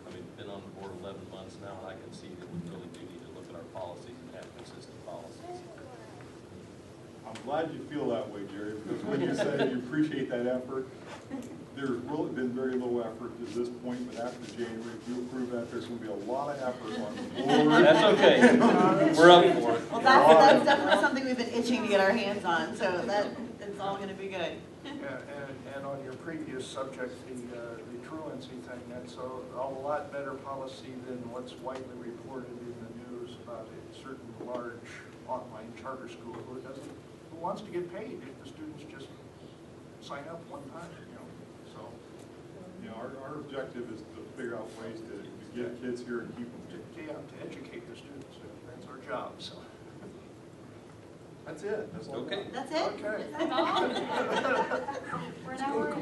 I mean, been on the board 11 months now, and I can see that we really do need to look at our policies and have consistent policies. I'm glad you feel that way, Jerry, because when you say you appreciate that effort, there's really been very little effort to this point, but after January, if you approve that, there's going to be a lot of effort on the board. That's okay. We're up for it. Well, that's definitely something we've been itching to get our hands on, so that is all going to be good. And on your previous subject, the truancy thing, that's a lot better policy than what's widely reported in the news about a certain large online charter school who wants to get paid if the students just sign up one time, so. Our objective is to figure out ways to get kids here and keep them here. To educate the students, that's our job, so. That's it. That's all. Okay. That's it? Okay. That's all. We're an hour in.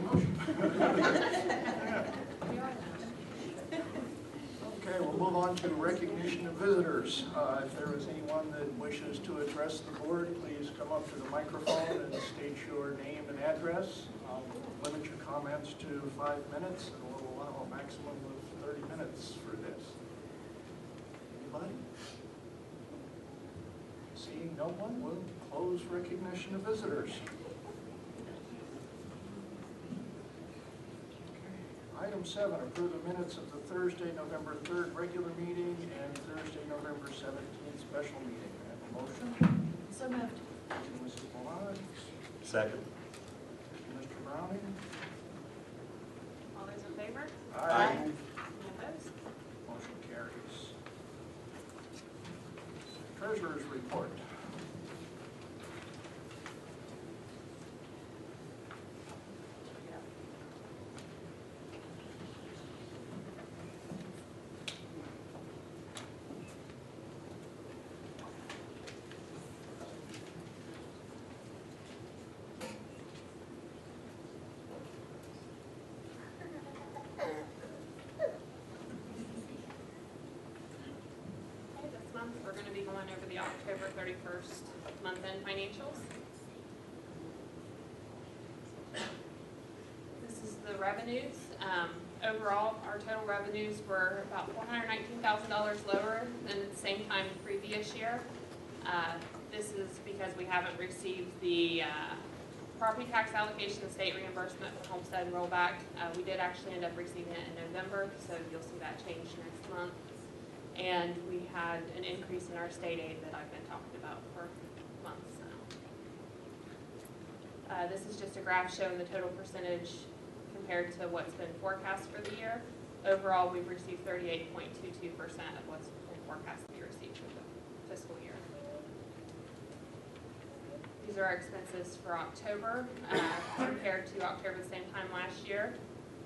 Okay, we'll move on to recognition of visitors. If there is anyone that wishes to address the board, please come up to the microphone and state your name and address. Limit your comments to 5 minutes, and we'll allow a maximum of 30 minutes for this. Anybody? Seeing no one, we'll close recognition of visitors. Item 7, approve the minutes of the Thursday, November 3rd regular meeting and Thursday, November 17th special meeting. I have a motion. So moved. Thank you, Mrs. Blige. Second. Thank you, Mr. Browning. All those in favor? Aye. Any opposed? Motion carries. Treasurer's report. Okay, this month we're going to be going over the October 31st month-end financials. This is the revenues. Overall, our total revenues were about $419,000 lower than at the same time the previous year. This is because we haven't received the property tax allocation, the state reimbursement for homestead and rollback. We did actually end up receiving it in November, so you'll see that change next month. And we had an increase in our state aid that I've been talking about for months now. This is just a graph showing the total percentage compared to what's been forecast for the year. Overall, we've received 38.22% of what's been forecast to be received for the fiscal year. These are our expenses for October compared to October the same time last year.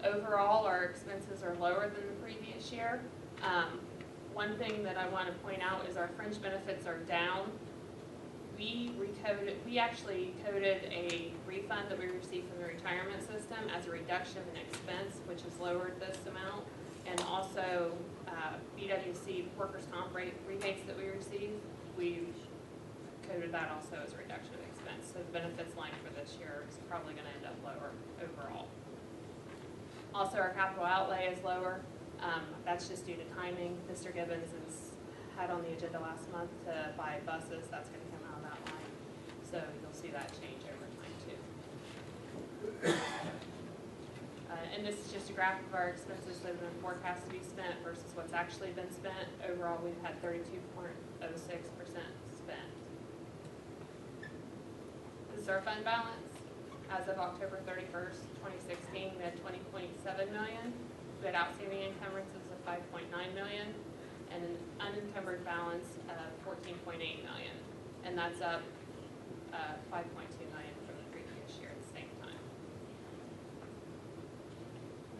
Overall, our expenses are lower than the previous year. One thing that I want to point out is our fringe benefits are down. We actually coded a refund that we received from the retirement system as a reduction in expense, which has lowered this amount. And also BWC workers' comp rebates that we received, we coded that also as a reduction of expense. So the benefits line for this year is probably going to end up lower overall. Also, our capital outlay is lower. That's just due to timing. Mr. Gibbons had on the agenda last month to buy buses. That's going to come out of that line. So you'll see that change over time too. And this is just a graph of our expenses that have been forecast to be spent versus what's actually been spent. Overall, we've had 32.06% spent. This is our fund balance. As of October 31st, 2016, we had $20.7 million. We had outstanding encumbrances of $5.9 million and an unencumbered balance of $14.8 million. And that's up $5.2 million from the previous year at the same time.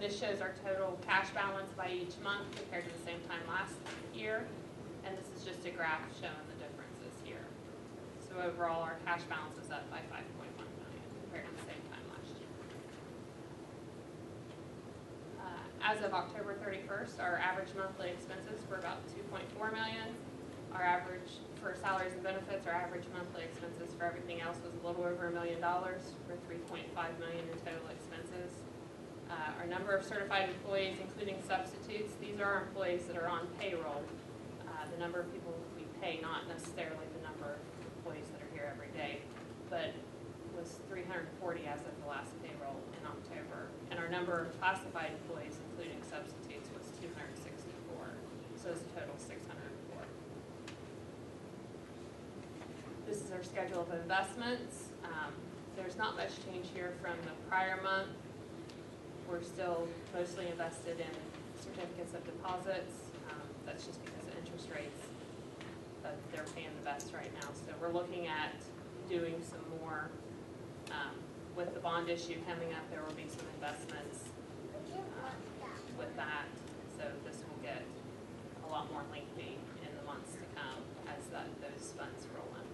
This shows our total cash balance by each month compared to the same time last year. And this is just a graph showing the differences here. So overall, our cash balance is up by $5.1 million compared to the same time last year. As of October 31st, our average monthly expenses were about $2.4 million. Our average for salaries and benefits, our average monthly expenses for everything else was a little over $1 million, for $3.5 million in total expenses. Our number of certified employees, including substitutes, these are our employees that are on payroll. The number of people we pay, not necessarily the number of employees that are here every day, but was 340 as of the last payroll in October. And our number of classified employees, including substitutes, was 264. So it's a total of 604. This is our schedule of investments. There's not much change here from the prior month. We're still mostly invested in certificates of deposits. That's just because of interest rates. But they're paying the best right now. So we're looking at doing some more. With the bond issue coming up, there will be some investments with that. So this will get a lot more lengthy in the months to come as those funds roll in.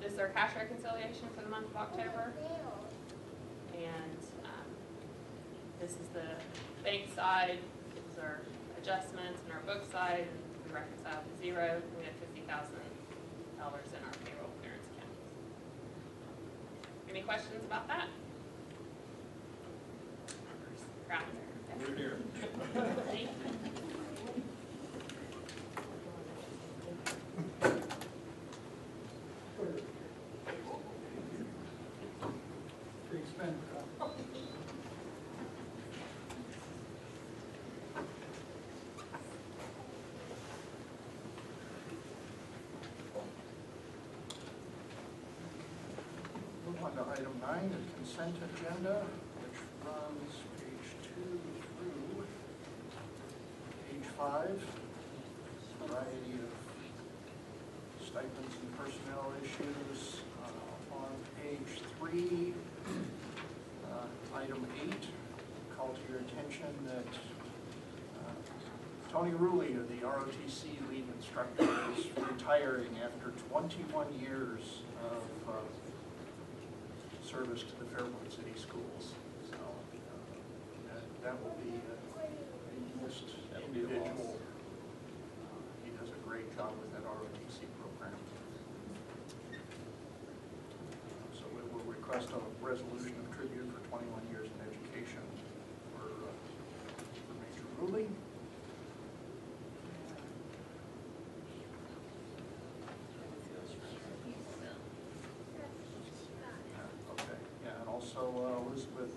This is our cash reconciliation for the month of October. And this is the bank side. These are adjustments in our book side. And we reconciled to zero. We had $50,000 in our payroll clearance account. Any questions about that? We're here. Thank you. Move on to item 9, the consent agenda, which runs page 2 through page 5. Variety of stipends and personnel issues. On page 3, item 8, call to your attention that Tony Rulli, the ROTC lead instructor, is retiring after 21 years of service to the Fairborn City Schools. So that will be a missed individual. job with that ROTC program. So we will request a resolution of tribute for 21 years in education for Major Ruley. Okay, yeah, and also Elizabeth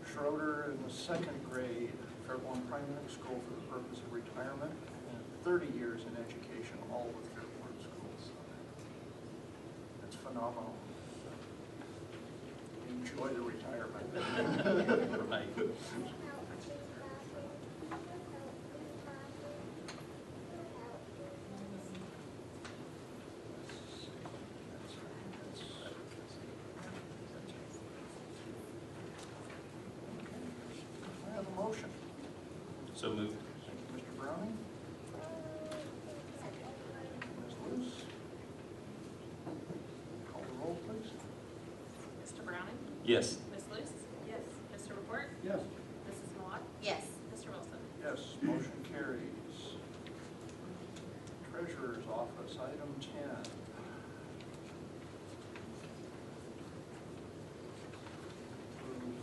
Schroeder in the 2nd grade, Fairborn Primary School for the purpose of retirement, and 30 years in education, all with Fairborn schools. That's phenomenal. Enjoy the retirement. Right. I have a motion. So moved. Thank you, Mr. Browning. Ms. Luce. Call the roll, please. Mr. Browning? Yes. Ms. Luce? Yes. Mr. Report? Yes. Mrs. Malat? Yes. Mr. Wilson? Yes, motion carries. Treasurer's Office, item 10. Approve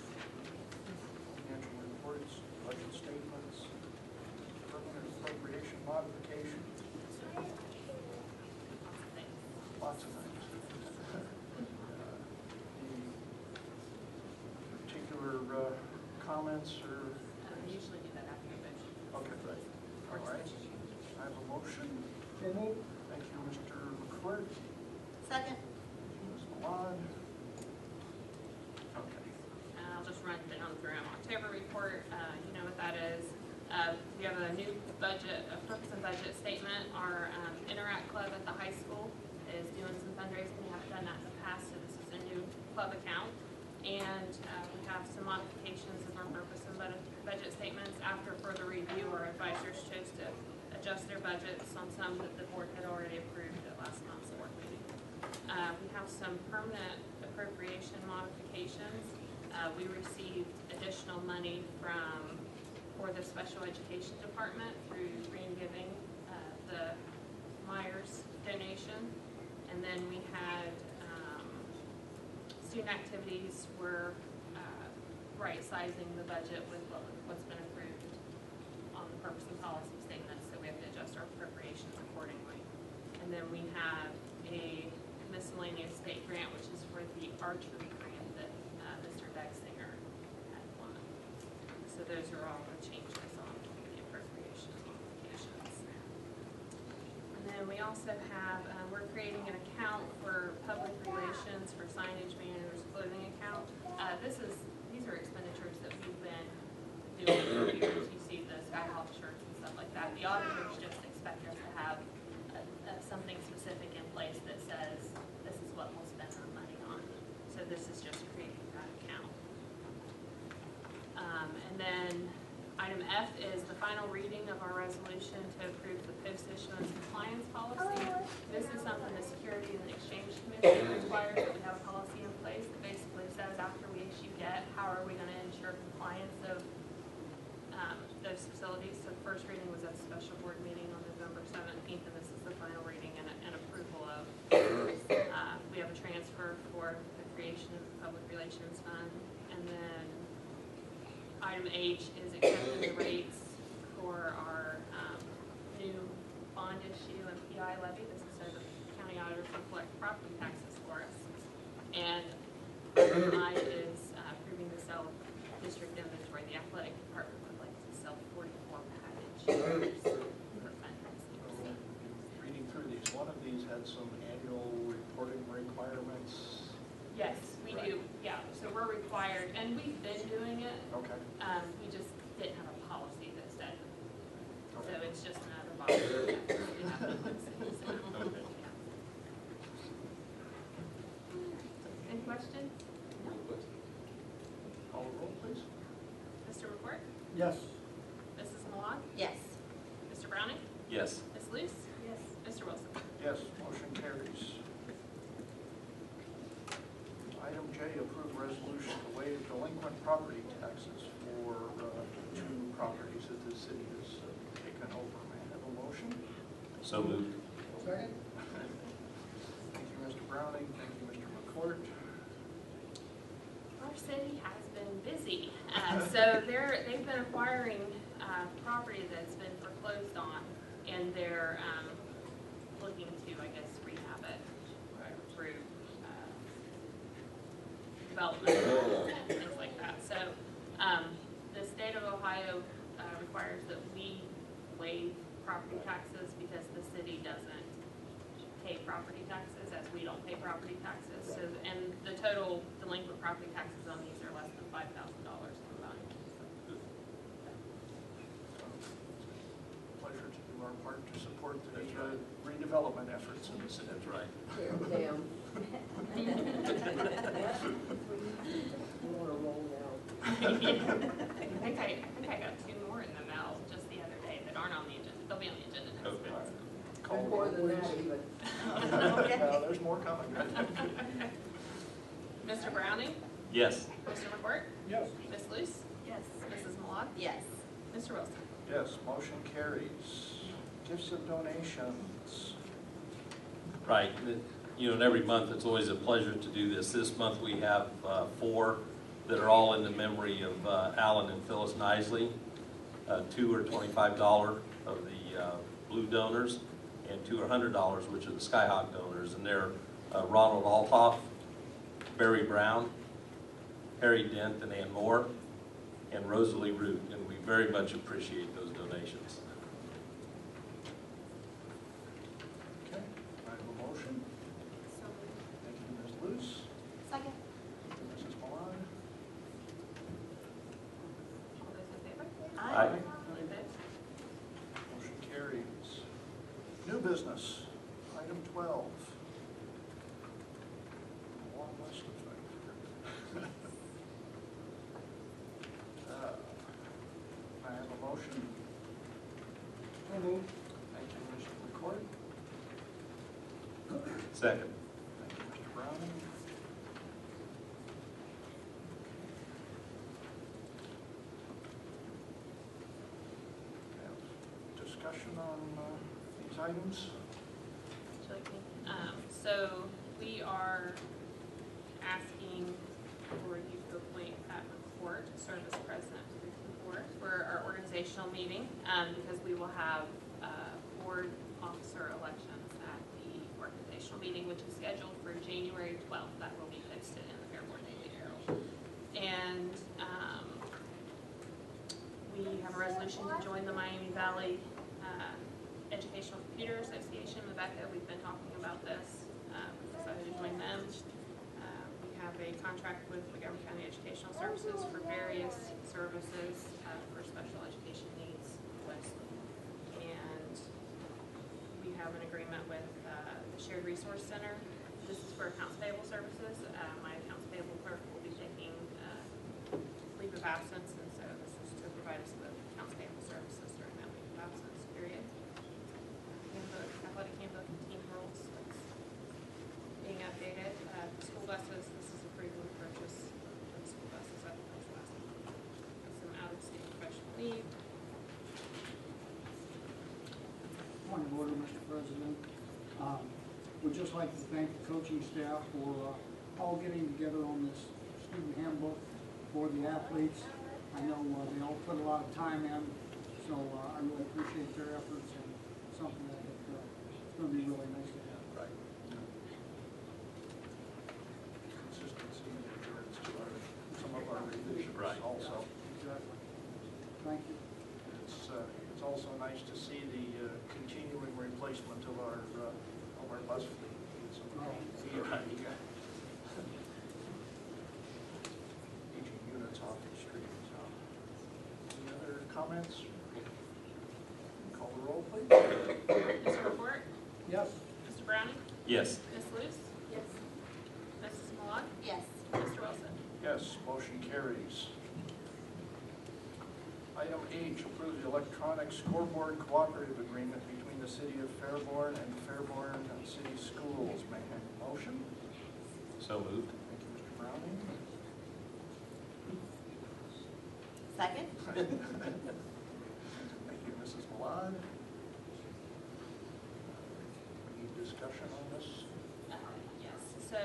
financial reports, budget statements, permanent appropriation modification, lots of things. Any particular comments or? We usually do that after your motion. Okay, great. All right. I have a motion. Thank you, Mr. McClure. Second. Ms. Milan. Okay. And I'll just run down through them. October report, you know what that is. We have a new budget, a purpose and budget statement. Our Interact Club at the high school is doing some fundraising. We haven't done that in the past, so this is a new club account. And we have some modifications of our purpose and budget statements. After further review, our advisors chose to adjust their budgets on some that the board had already approved at last month's board meeting. We have some permanent appropriation modifications. We received additional money for the special education department through Green Giving, the Myers donation. And then we had student activities were right-sizing the budget with what's been approved on the purpose and policy statement, so we have to adjust our appropriations accordingly. And then we have a miscellaneous state grant, which is for the archery grant that Mr. Degsinger had won. So those are all the changes on the appropriation modifications. And then we also have, we're creating an account for public relations for signage managers clothing account. These are expenditures that we've been doing for years. You see the Skyhawk shirts and stuff like that. The auditors just expect us to have something specific in place that says this is what we'll spend our money on. So this is just creating that account. And then item F is the final reading of our resolution to approve the post-issuance compliance policy. This is something the Security and Exchange Commission requires that we have a policy in place that basically says after we issue debt, how are we going to ensure compliance of those facilities. So the first reading was at the special board meeting on November 17th, and this is the final reading and approval of. We have a transfer for the creation of the Public Relations Fund. And then item H is accepting the rates for our new bond issue and PI levy. This is so the county auditors will collect property taxes for us. And item I is approving the sale of district inventory. The athletic department would like to sell 44 package for fundraising. Reading through these, one of these had some annual reporting requirements. Yes, we do. Yeah, so we're required, and we've been doing it. Okay. We just didn't have a policy that said, so Okay. it's just another box. We have to fix it, so, Okay. yeah. Any questions? No. Call the roll, please. Mr. Report? Yes. Mrs. Milan? Yes. Mr. Browning? Yes. Ms. Luce? Yes. Mr. Wilson? Yes, motion carries. Item J, approve resolution to waive delinquent property taxes for two properties that the city has taken over. May I have a motion? So moved. Second. Thank you, Mr. Browning. Thank you, Mr. McCourt. Our city has been busy. So they've been acquiring property that's been foreclosed on, and they're looking to, I guess, rehab it through development and things like that. So the state of Ohio requires that we waive property taxes because the city doesn't pay property taxes, as we don't pay property taxes. So, and the total delinquent property taxes on these are less than $5,000 combined. Pleasure to do our part to support the redevelopment efforts in the city. That's right. Damn. I think I got 2 more in the mail just the other day that aren't on the agenda. They'll be on the agenda next Okay. month. Call More roll, than that please. even. No, there's more coming. Mr. Browning? Yes. Mr. McCourt? Yes. Ms. Luce? Yes. Mrs. Malott? Yes. Mr. Wilson? Yes, motion carries. Gifts and donations. Right. You know, and every month it's always a pleasure to do this. This month we have 4 that are all in the memory of Alan and Phyllis Nisley. 2 are $25 of the blue donors, and 2 are $100, which are the Skyhawk donors. And they're Ronald Althoff, Barry Brown, Harry Dent and Ann Moore, and Rosalie Root. And we very much appreciate those donations. Okay, I have a motion. Thank you, Ms. Luce. Second. Thank you, Mrs. Milan. All those in favor? Aye. Any opposed? Motion carries. New business, item 12. A long list of things. I have a motion. Thank you, Mr. McCourt. Second. Thank you, Mr. Browning. Have discussion on these items? Would you like me? So we are asking for you to appoint Pat McCourt to serve as president of the board for our organizational meeting, because we will have board officer elections at the organizational meeting, which is scheduled for January 12th. That will be posted in the Fairborn Daily Herald. And we have a resolution to join the Miami Valley Educational Computer Association. Rebecca, we've been talking about this. We decided to join them. We have a contract with Montgomery County Educational Services for various services for special education needs mostly. And we have an agreement with the Shared Resource Center. This is for accounts payable services. My accounts payable clerk will be taking leave of absence, and so this is to provide us with accounts payable services during that leave of absence period. Handbook, athletic handbook, and team rules that's being updated. The school buses, this is approval of purchase of the school buses at the last month. Some out-of-state professional leave. Point of order, Mr. President. Would just like to thank the coaching staff for all getting together on this student handbook for the athletes. I know they all put a lot of time in, so I really appreciate their efforts and something that it's going to be really nice to have. Right. Consistency and adherence to some of our revisions Right. also. Exactly. Thank you. It's also nice to see the continuing replacement of our bus fleet. Aging units off the street. Any other comments? Call the roll, please. Mr. McCourt? Yes. Mr. Browning? Yes. Ms. Luce? Yes. Mrs. Malott? Yes. Mr. Wilson? Yes, motion carries. Item H, approve the electronic scoreboard cooperative agreement between the city of Fairborn and Fairborn City Schools. May I have a motion? So moved. Thank you, Mr. Browning. Second? Thank you, Mrs. Milan. discussion on this? Yes, so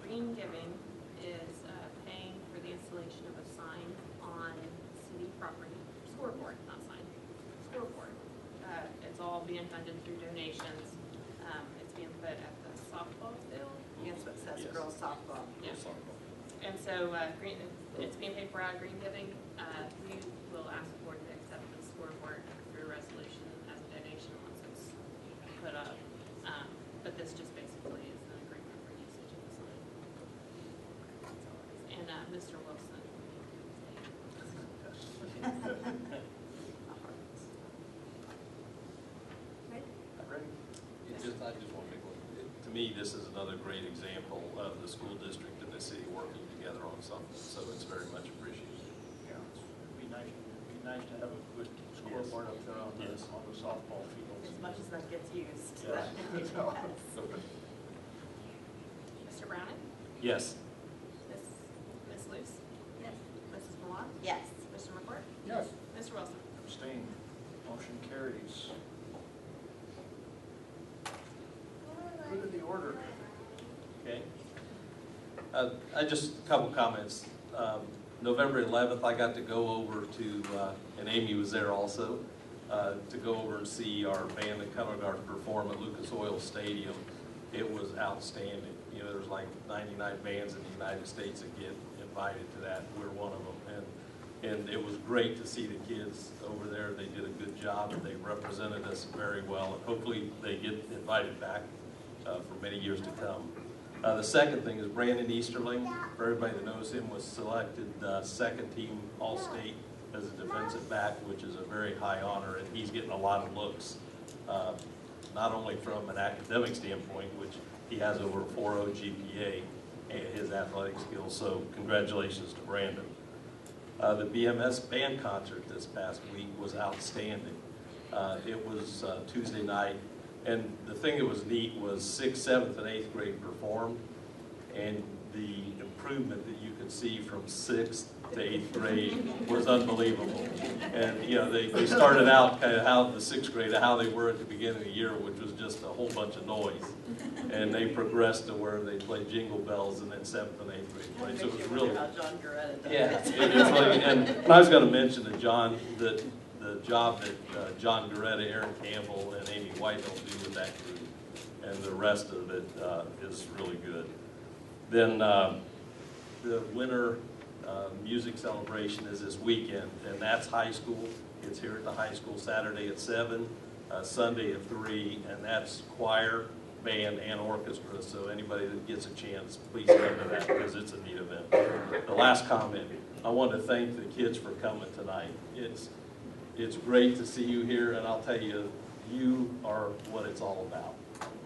Green Giving is paying for the installation of a sign on city property, scoreboard, not sign, scoreboard. It's all being funded through donations. It's being put at the softball field. Yes, what says girls softball. Yeah. And so it's being paid for out of Green Giving. We will ask the board to accept the scoreboard through resolution as a donation once it's put up. But this just basically is an agreement for usage of the sign. And Mr. Wilson. I just want to make one. To me, this is another great example of the school district and the city working together on something, so it's very much appreciated. Yeah, it'd be nice to have a good scoreboard up there on the softball field. As much as that gets used. Yes. Mr. Browning? Yes. Ms. Luce? Yes. Mrs. Milan? Yes. Mr. McCourt? Yes. Mr. Wilson? Abstain. Motion carries. Good of the order. Okay. I just a couple comments. November 11th, I got to go over to, and Amy was there also, to go over and see our band and color guard perform at Lucas Oil Stadium. It was outstanding. You know, there's like 99 bands in the United States that get invited to that. We're one of them. And it was great to see the kids over there. They did a good job. They represented us very well. And hopefully they get invited back for many years to come. The second thing is Brandon Easterling, for everybody that knows him, was selected second team All-State as a defensive back, which is a very high honor, and he's getting a lot of looks, not only from an academic standpoint, which he has over a 4.0 GPA, and his athletic skills, so congratulations to Brandon. The BMS band concert this past week was outstanding. It was Tuesday night. And the thing that was neat was 6th, 7th, and 8th grade performed, and the improvement that you could see from 6th to 8th grade was unbelievable. And you know, they started out kind of how the 6th grade, how they were at the beginning of the year, which was just a whole bunch of noise. And they progressed to where they played Jingle Bells, and then 7th and 8th grade played. So it was really, How John Garrett does yeah. it. It was like, and I was going to mention to John that the job that John Garrett, Aaron Campbell, and Amy Whitehill do with that group, and the rest of it is really good. Then the winter music celebration is this weekend, and that's high school. It's here at the high school Saturday at 7, Sunday at 3, and that's choir, band, and orchestra. So anybody that gets a chance, please come to that because it's a neat event. The last comment, I want to thank the kids for coming tonight. It's great to see you here, and I'll tell you, you are what it's all about.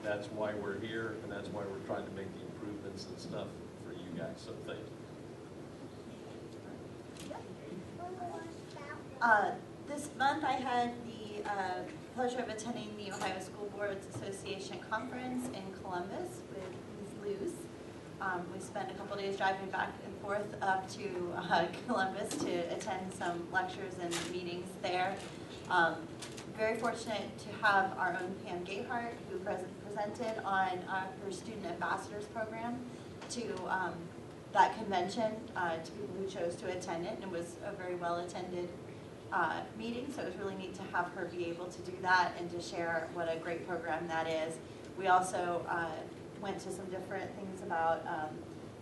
That's why we're here, and that's why we're trying to make the improvements and stuff for you guys, so thank you. This month I had the pleasure of attending the Ohio School Boards Association Conference in Columbus with Ms. Luce. We spent a couple days driving back and forth up to Columbus to attend some lectures and meetings there. Very fortunate to have our own Pam Gayhart, who presented on her Student Ambassadors Program to that convention, to people who chose to attend it, and it was a very well attended meeting, so it was really neat to have her be able to do that and to share what a great program that is. We also went to some different things about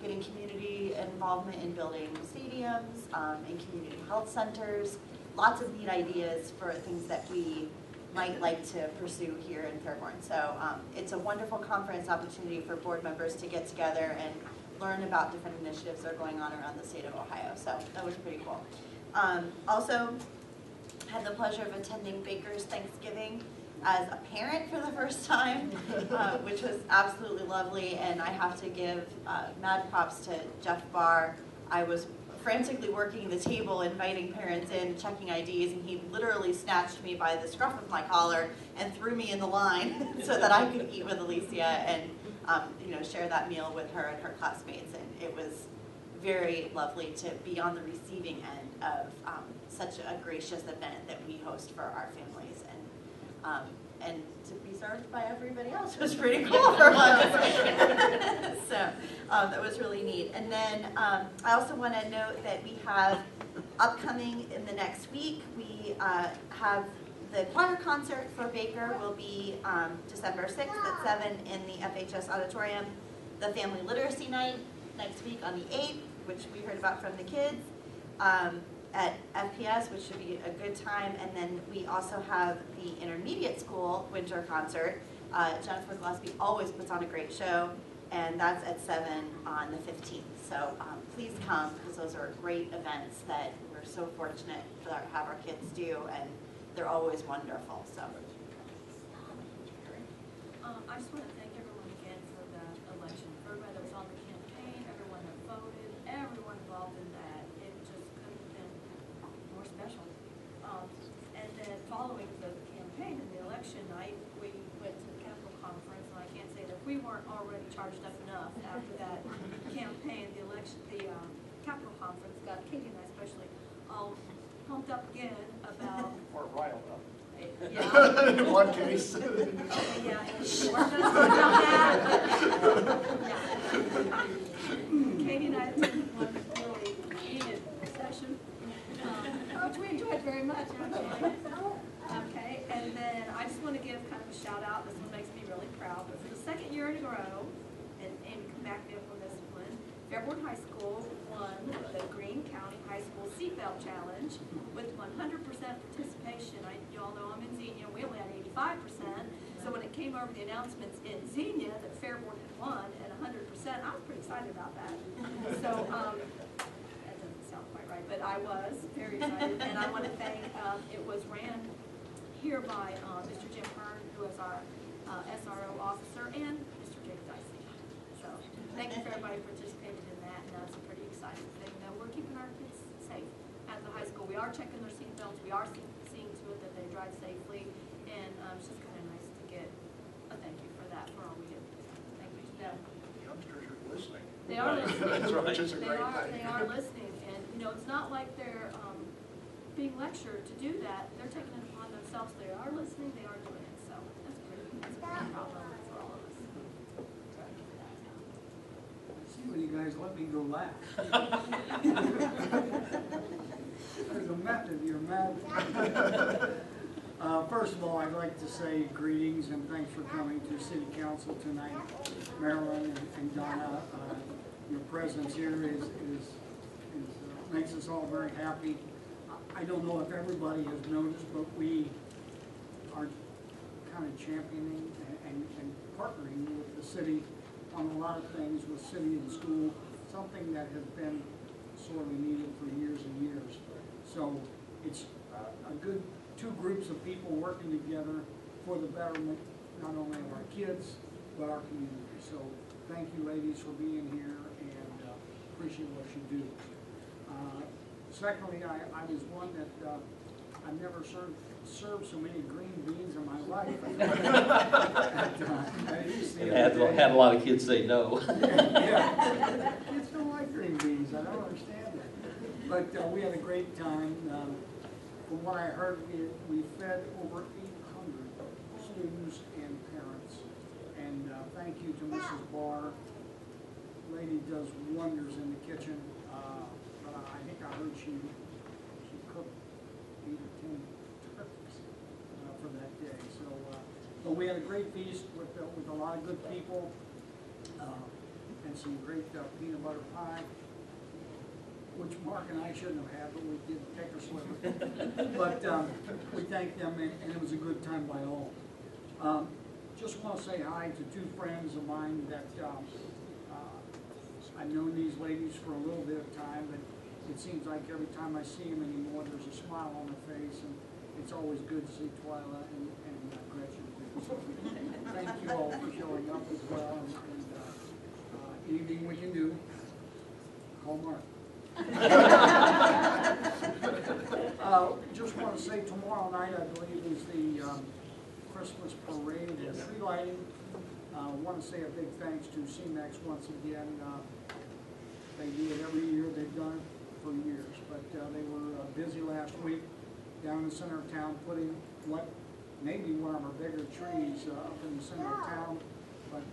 getting community involvement in building stadiums and community health centers. Lots of neat ideas for things that we might like to pursue here in Fairborn. So it's a wonderful conference opportunity for board members to get together and learn about different initiatives that are going on around the state of Ohio. So that was pretty cool. Also had the pleasure of attending Baker's Thanksgiving as a parent for the first time, which was absolutely lovely, and I have to give mad props to Jeff Barr. I was frantically working the table, inviting parents in, checking IDs, and he literally snatched me by the scruff of my collar and threw me in the line so that I could eat with Alicia and share that meal with her and her classmates, and it was very lovely to be on the receiving end of such a gracious event that we host for our families. And And to be served by everybody else was pretty cool for once. So that was really neat. And then I also want to note that we have upcoming in the next week, we have the choir concert for Baker will be December 6th at 7 in the FHS auditorium. The family literacy night next week on the 8th, which we heard about from the kids, at FPS, which should be a good time. And then we also have the intermediate school winter concert. Jennifer Gillespie always puts on a great show, and that's at 7 on the 15th. So please come, because those are great events that we're so fortunate to have our kids do, and they're always wonderful. So. I just want to thank everyone again for the election. For everybody that was on the campaign, everyone that voted, everyone involved in that. It just couldn't have been more special. And then following the campaign and the election night, we went to the Capitol Conference, and I can't say that we weren't already charged up enough after that campaign. The Capitol Conference got Katie and I especially all pumped up again about. Or riled up. Yeah. In one case. Yeah, and we're going to talk about that. Yeah. Katie and I attended one really heated session, which we enjoyed very much, actually. Okay, and then I just want to give kind of a shout out. This one makes me really proud. But for the second year in a row, and Amy can back me up on this one, Fairborn High School won the Greene County High School Seatbelt Challenge with 100% participation. You all know I'm in Xenia. We only had 85%. So when it came over the announcements in Xenia that Fairborn had won at 100%, I was pretty excited about that. So that doesn't sound quite right, but I was very excited. And I want to thank, it was ran here by Mr. Jim Hearn, who is our SRO officer, and Mr. Jake Dicey. So thank you for everybody who participated in that, and that's a pretty exciting thing. We're keeping our kids safe at the high school. We are checking their seatbelts. We are seeing to it that they drive safely, and it's just kind of nice to get a thank you for that for all we do. Thank you to them. The youngsters are listening. They are listening. Which is a great thing. They are listening, and it's not like they're being lectured to do that. They're taking it upon themselves. They are listening. They are doing it. So that's a pretty problem for all of us. See when you guys let me go last. There's a method, you're mad. First of all, I'd like to say greetings and thanks for coming to City Council tonight. Marilyn and Donna, your presence here makes us all very happy. I don't know if everybody has noticed, but we are kind of championing and partnering with the city on a lot of things with city and school, something that has been sorely needed for years and years. So it's a good two groups of people working together for the betterment not only of our kids, but our community. So thank you ladies for being here, and appreciate what you do. Secondly, I was one that I've never served so many green beans in my life. Had a lot of kids say no. Yeah. Kids don't like green beans. I don't understand that. But we had a great time. From what I heard, we fed over 800 students and parents. And thank you to Mrs. Barr. Lady does wonders in the kitchen. I think I heard she cooked 8 or 10 turkeys for that day. So, but we had a great feast with a lot of good people and some great peanut butter pie, which Mark and I shouldn't have had, but we did take a sliver. But we thanked them, and it was a good time by all. Just want to say hi to two friends of mine that I've known these ladies for a little bit of time, but it seems like every time I see them anymore, there's a smile on their face, and it's always good to see Twyla and Gretchen. So thank you all for showing up as well, and anything we can do, call Mark. Just want to say tomorrow night, I believe, is the Christmas parade and tree lighting. Want to say a big thanks to CMAX once again. They do it every year. They've done it for years, but they were busy last week down in the center of town putting what maybe one of our bigger trees up in the center of town. But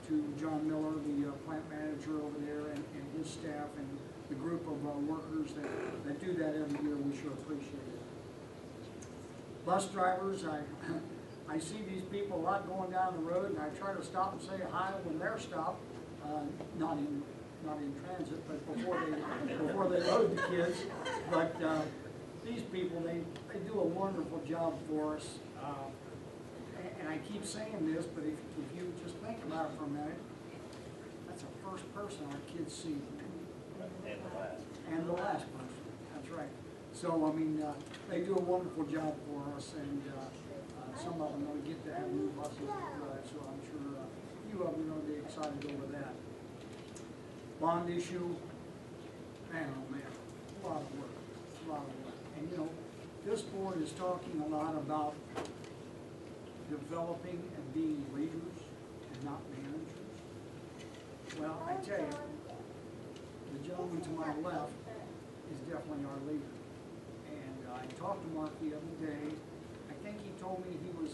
to John Miller, the plant manager over there, and his staff, and the group of workers that do that every year, we sure appreciate it. Bus drivers, I see these people a lot going down the road, and I try to stop and say hi when they're stopped, not in transit, but before they load the kids. But these people, they do a wonderful job for us. And I keep saying this, but if you just think about it for a minute, that's the first person our kids see. And the last. And the last person, that's right. So, I mean, they do a wonderful job for us, and some of them don't get to have new buses to drive, so I'm sure a few of them will be excited over that. Bond issue, man, oh man, a lot of work, a lot of work. And you know, this board is talking a lot about developing and being leaders and not managers. Well, I tell you, the gentleman to my left is definitely our leader. And I talked to Mark the other day. I think he told me he was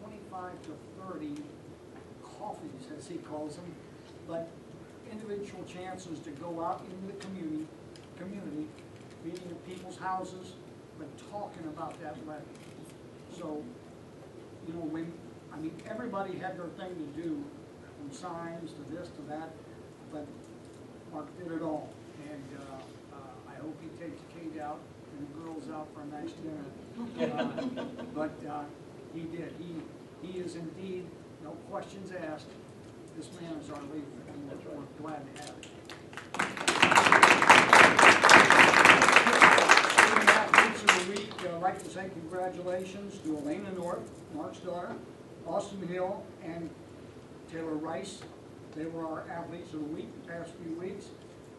25 to 30 coffees, as he calls them, but individual chances to go out into the community, meeting at people's houses, but talking about that levy. So, you know, everybody had their thing to do, from signs to this to that, but Mark did it all. And I hope he takes Kate out and the girls out for a nice dinner. But he did. He is indeed, no questions asked, this man is our leader, and we're glad to have him. Athletes of the week, I'd like to say congratulations to Elena North, Mark's daughter, Austin Hill, and Taylor Rice. They were our athletes of the week the past few weeks.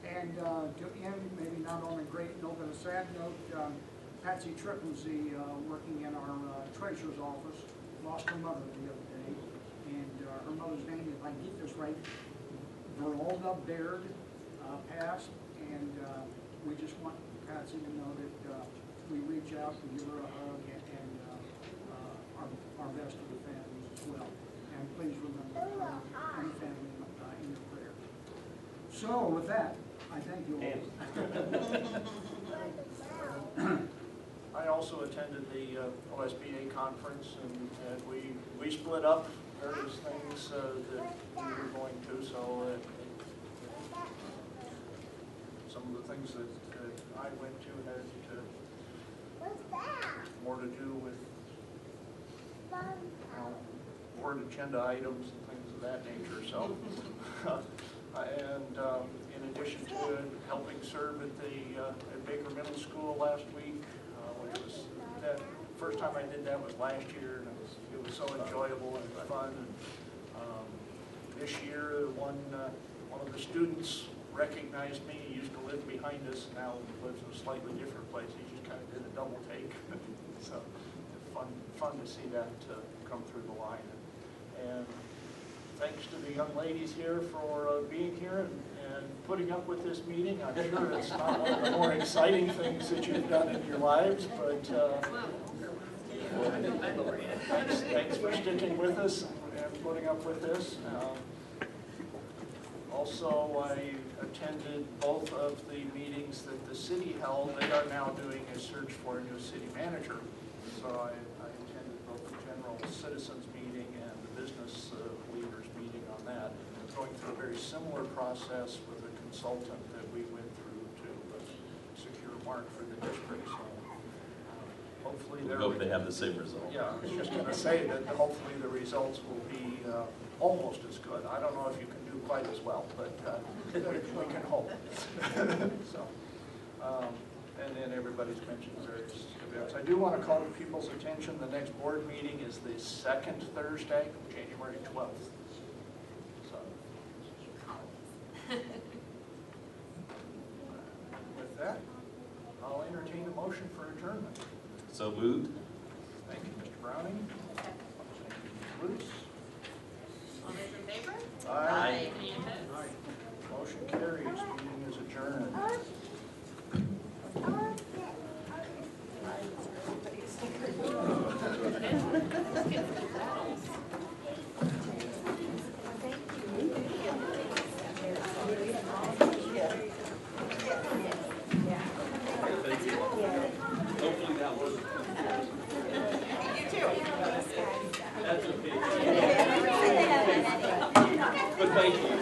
And to end, maybe not on a great note, but a sad note, Patsy Trippensey, working in our treasurer's office, lost her mother the other day. And her mother's name, if I get this right, Verolda Baird, passed. And we just want Patsy to know that we reach out and give her a hug, and our best to the families as well. And please remember any family in your prayer. So with that, I thank you all. I also attended the OSBA conference, and we split up various things that we were going to, so some of the things that I went to had more to do with board agenda items and things of that nature. So, and in addition to helping serve at Baker Middle School last week, which was that first time I did that was last year, and it was so enjoyable and fun. And this year, one of the students recognized me. He used to live behind us, now lives in a slightly different place. He just kind of did a double take. So fun to see that come through the line. And thanks to the young ladies here for being here and putting up with this meeting. I'm sure it's not one of the more exciting things that you've done in your lives, but thanks for sticking with us and putting up with this. Also, I attended both of the meetings that the city held. They are now doing a search for a new city manager. So I attended both the general citizens meeting and the business leaders meeting on that. And going through a very similar process with a consultant that we went through to secure Mark for the district. So hopefully we hope they have the same result. Yeah, I was just going to say that hopefully the results will be almost as good. I don't know if you can do quite as well, but we can hope. So, and then everybody's mentioned various events. I do want to call to people's attention, the next board meeting is the second Thursday, January 12th. So, with that, I'll entertain a motion for adjournment. So moved. Thank you, Mr. Browning. Thank you, Ms. Luce. All those in favor? Aye. Any opposed? Motion carries. Meeting is adjourned. Everybody's Thank you.